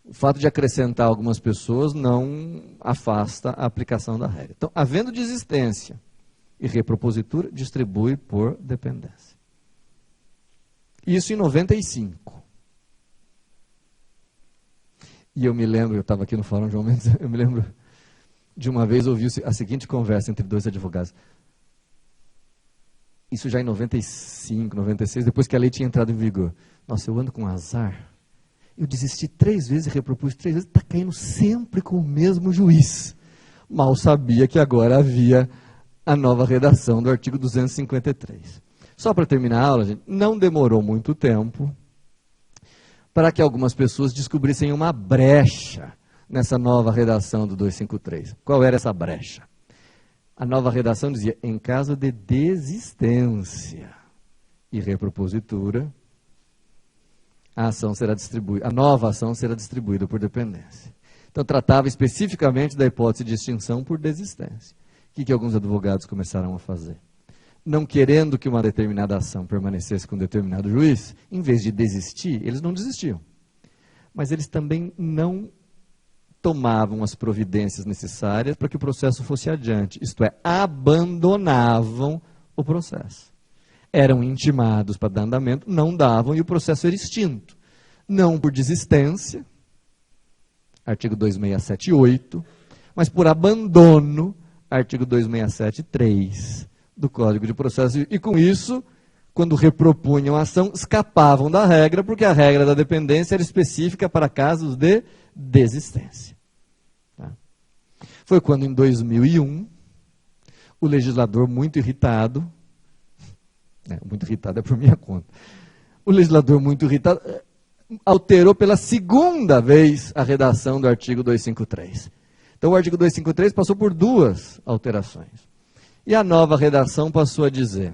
o fato de acrescentar algumas pessoas não afasta a aplicação da regra. Então, havendo desistência e repropositura, distribui por dependência. Isso em 95. E eu me lembro, eu estava aqui no Fórum João Mendes, eu me lembro de uma vez ouvi a seguinte conversa entre dois advogados. Isso já em 95, 96, depois que a lei tinha entrado em vigor. Nossa, eu ando com azar. Eu desisti 3 vezes e repropus 3 vezes, está caindo sempre com o mesmo juiz. Mal sabia que agora havia a nova redação do artigo 253. Só para terminar a aula, gente, não demorou muito tempo para que algumas pessoas descobrissem uma brecha nessa nova redação do 253. Qual era essa brecha? A nova redação dizia, em caso de desistência e repropositura, a nova ação será distribuída por dependência. Então, tratava especificamente da hipótese de extinção por desistência. O que alguns advogados começaram a fazer? Não querendo que uma determinada ação permanecesse com um determinado juiz, em vez de desistir, eles não desistiam. Mas eles também não tomavam as providências necessárias para que o processo fosse adiante. Isto é, abandonavam o processo. Eram intimados para dar andamento, não davam e o processo era extinto. Não por desistência, artigo 267.8, mas por abandono, artigo 267.3 do Código de Processo. E com isso, quando repropunham a ação, escapavam da regra, porque a regra da dependência era específica para casos de desistência. Tá? Foi quando, em 2001, o legislador, muito irritado é por minha conta, o legislador muito irritado alterou pela segunda vez a redação do artigo 253. Então, o artigo 253 passou por 2 alterações. E a nova redação passou a dizer,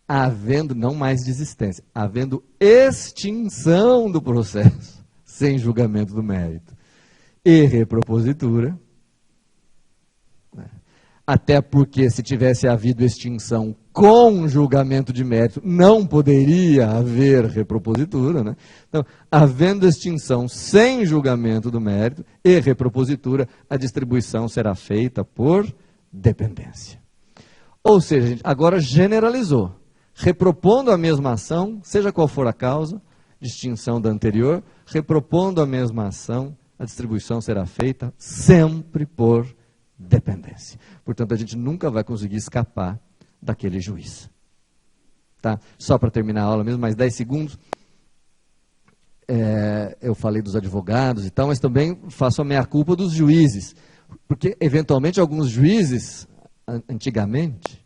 havendo, não mais desistência, havendo extinção do processo, sem julgamento do mérito, e repropositura, até porque se tivesse havido extinção com julgamento de mérito, não poderia haver repropositura, né? Então, havendo extinção sem julgamento do mérito e repropositura, a distribuição será feita por dependência. Ou seja, gente, agora generalizou, repropondo a mesma ação, seja qual for a causa de extinção da anterior, repropondo a mesma ação, a distribuição será feita sempre por dependência. Portanto, a gente nunca vai conseguir escapar daquele juiz. Tá? Só para terminar a aula mesmo, mais 10 segundos. Eu falei dos advogados e tal, mas também faço a meia-culpa dos juízes. Porque, eventualmente, alguns juízes, antigamente,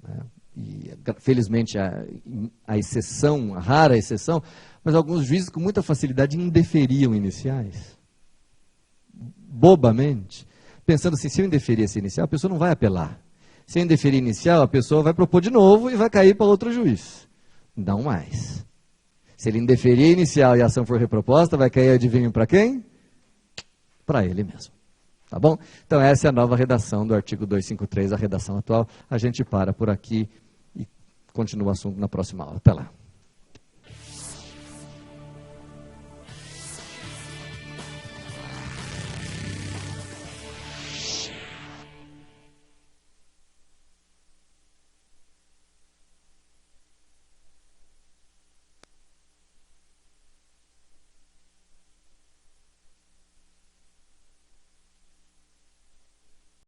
né, e felizmente a exceção, a rara exceção, mas alguns juízes com muita facilidade indeferiam iniciais. Bobamente. Pensando assim, se eu indeferir esse inicial, a pessoa não vai apelar. Se eu indeferir inicial, a pessoa vai propor de novo e vai cair para outro juiz. Não mais. Se ele indeferir inicial e a ação for reproposta, vai cair, adivinho, para quem? Para ele mesmo. Tá bom? Então essa é a nova redação do artigo 253, a redação atual. A gente para por aqui e continua o assunto na próxima aula. Até lá.